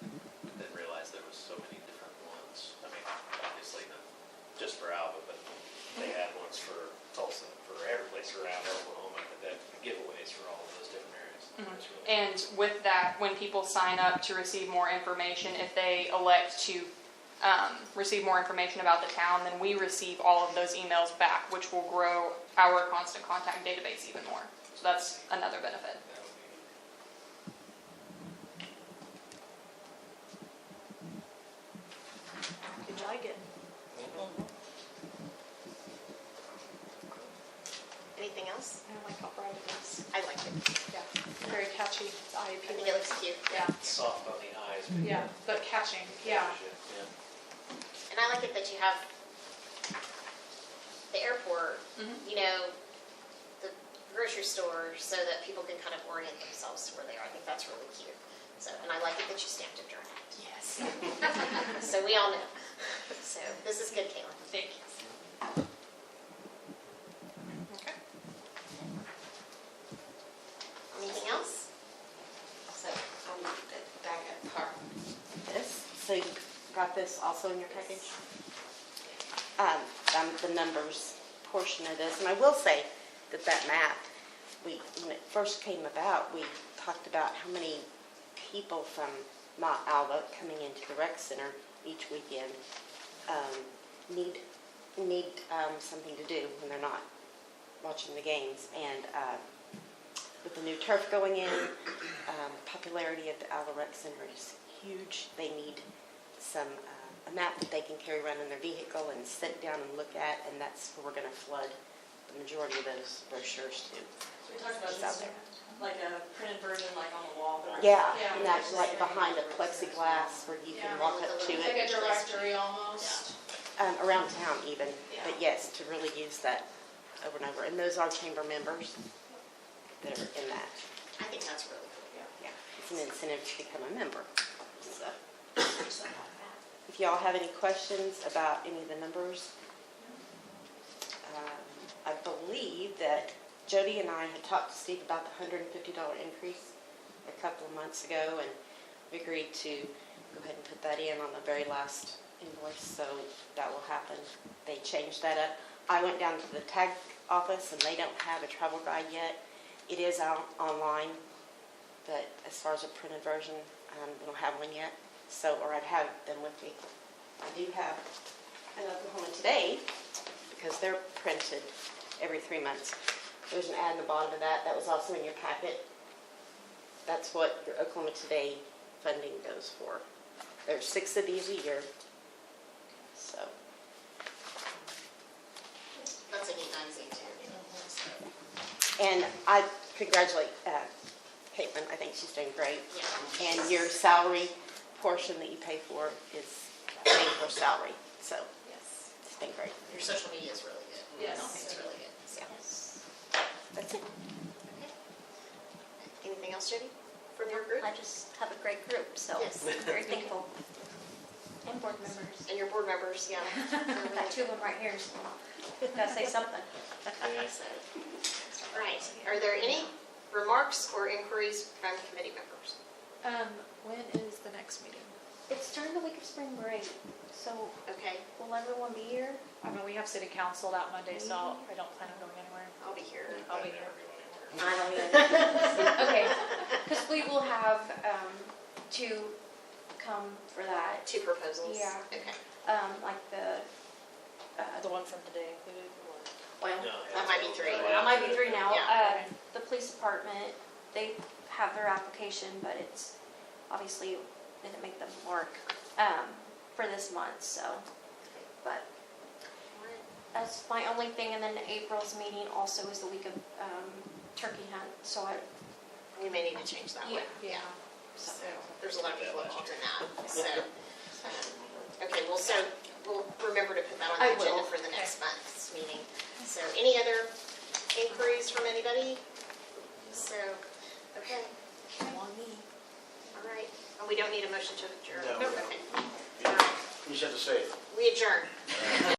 [SPEAKER 10] I didn't realize there was so many different ones. I mean, obviously not just for Alva, but they had ones for Tulsa, for every place around Oklahoma, but they had giveaways for all of those different areas. It was really
[SPEAKER 16] And with that, when people sign up to receive more information, if they elect to receive more information about the town, then we receive all of those emails back, which will grow our constant contact database even more. So that's another benefit.
[SPEAKER 2] Did you like it?
[SPEAKER 1] Anything else?
[SPEAKER 16] I like how bright it is.
[SPEAKER 1] I like it.
[SPEAKER 16] Yeah, very catchy. It's eye
[SPEAKER 1] I think
[SPEAKER 16] appealing.
[SPEAKER 1] it looks cute.
[SPEAKER 16] Yeah,
[SPEAKER 10] soft on the eyes.
[SPEAKER 16] yeah, but catching. Yeah.
[SPEAKER 10] Yeah.
[SPEAKER 1] And I like it that you have the airport, you know, the grocery store, so that people can kind of orient themselves to where they are. I think that's really cute. So, and I like it that you stamped it during it.
[SPEAKER 16] Yes.
[SPEAKER 1] So we all know. So this is good, Caitlin.
[SPEAKER 16] Thank you. Okay.
[SPEAKER 1] Anything else?
[SPEAKER 4] So, back up part. This, so you got this also in your package? The numbers portion of this, and I will say that that map, when it first came about, we talked about how many people from Mount Alva coming into the rec center each weekend need something to do when they're not watching the games. And with the new turf going in, popularity of the Alva Rec Center is huge. They need a map that they can carry around in their vehicle and sit down and look at, and that's where we're going to flood the majority of those brochures to.
[SPEAKER 2] So we talked about
[SPEAKER 4] It's
[SPEAKER 2] this,
[SPEAKER 4] out there.
[SPEAKER 2] like a printed version, like on the wall.
[SPEAKER 4] Yeah, and that's right behind a plexiglass where you can walk up to
[SPEAKER 16] Like a
[SPEAKER 4] it.
[SPEAKER 16] directory almost.
[SPEAKER 4] Around town even, but yes, to really use that over and over. And those are chamber members that are in that.
[SPEAKER 1] I think that's really cool.
[SPEAKER 4] Yeah, it's an incentive to become a member. So, if y'all have any questions about any of the numbers, I believe that Jody and I had talked to Steve about the $150 increase a couple of months ago, and we agreed to go ahead and put that in on the very last invoice, so that will happen. They changed that up. I went down to the tag office, and they don't have a travel guide yet. It is out online, but as far as a printed version, we don't have one yet. So, or I'd have them with me. I do have an Oklahoma Today, because they're printed every 3 months. There's an ad in the bottom of that. That was also in your packet. That's what your Oklahoma Today funding goes for. There's 6 of these a year. So.
[SPEAKER 1] That's a neat magazine too.
[SPEAKER 4] And I congratulate Caitlin. I think she's doing great.
[SPEAKER 1] Yeah.
[SPEAKER 4] And your salary portion that you pay for is paying for salary. So
[SPEAKER 1] Yes.
[SPEAKER 4] it's been great.
[SPEAKER 1] Your social media is really good.
[SPEAKER 14] Yes.
[SPEAKER 1] It's really good. So.
[SPEAKER 4] That's it.
[SPEAKER 1] Okay. Anything else, Judy, from your group?
[SPEAKER 17] I just have a great group, so
[SPEAKER 1] Yes.
[SPEAKER 17] I'm very thankful. And board members.
[SPEAKER 1] And your board members, yeah.
[SPEAKER 17] I've got 2 of them right here, so gotta say something.
[SPEAKER 1] So, right. Are there any remarks or inquiries from committee members?
[SPEAKER 3] When is the next meeting?
[SPEAKER 17] It's during the week of spring break, so
[SPEAKER 1] Okay,
[SPEAKER 17] will everyone be here?
[SPEAKER 3] I mean, we have city council that Monday, so I don't plan on going anywhere.
[SPEAKER 1] I'll be here.
[SPEAKER 3] I'll be here.
[SPEAKER 17] I don't either. Okay, because we will have 2 come for that.
[SPEAKER 1] 2 proposals?
[SPEAKER 17] Yeah.
[SPEAKER 1] Okay.
[SPEAKER 17] Like the
[SPEAKER 16] one from today included?
[SPEAKER 17] well,
[SPEAKER 1] That might be 3.
[SPEAKER 17] it might be 3 now.
[SPEAKER 1] Yeah.
[SPEAKER 17] The police department, they have their application, but it's obviously didn't make them work for this month, so. But that's my only thing, and then April's meeting also is the week of turkey hunt, so I,
[SPEAKER 1] We may need to change that one.
[SPEAKER 3] Yeah.
[SPEAKER 1] So there's a lot of people involved in that. So, okay, well, so we'll remember to put that on
[SPEAKER 17] I
[SPEAKER 1] the agenda
[SPEAKER 17] will.
[SPEAKER 1] for the next month's meeting. So any other inquiries from anybody? So, okay. All right. And we don't need a motion to adjourn?
[SPEAKER 12] No.
[SPEAKER 1] Okay. All right.
[SPEAKER 5] You just have to say it.
[SPEAKER 1] We adjourn.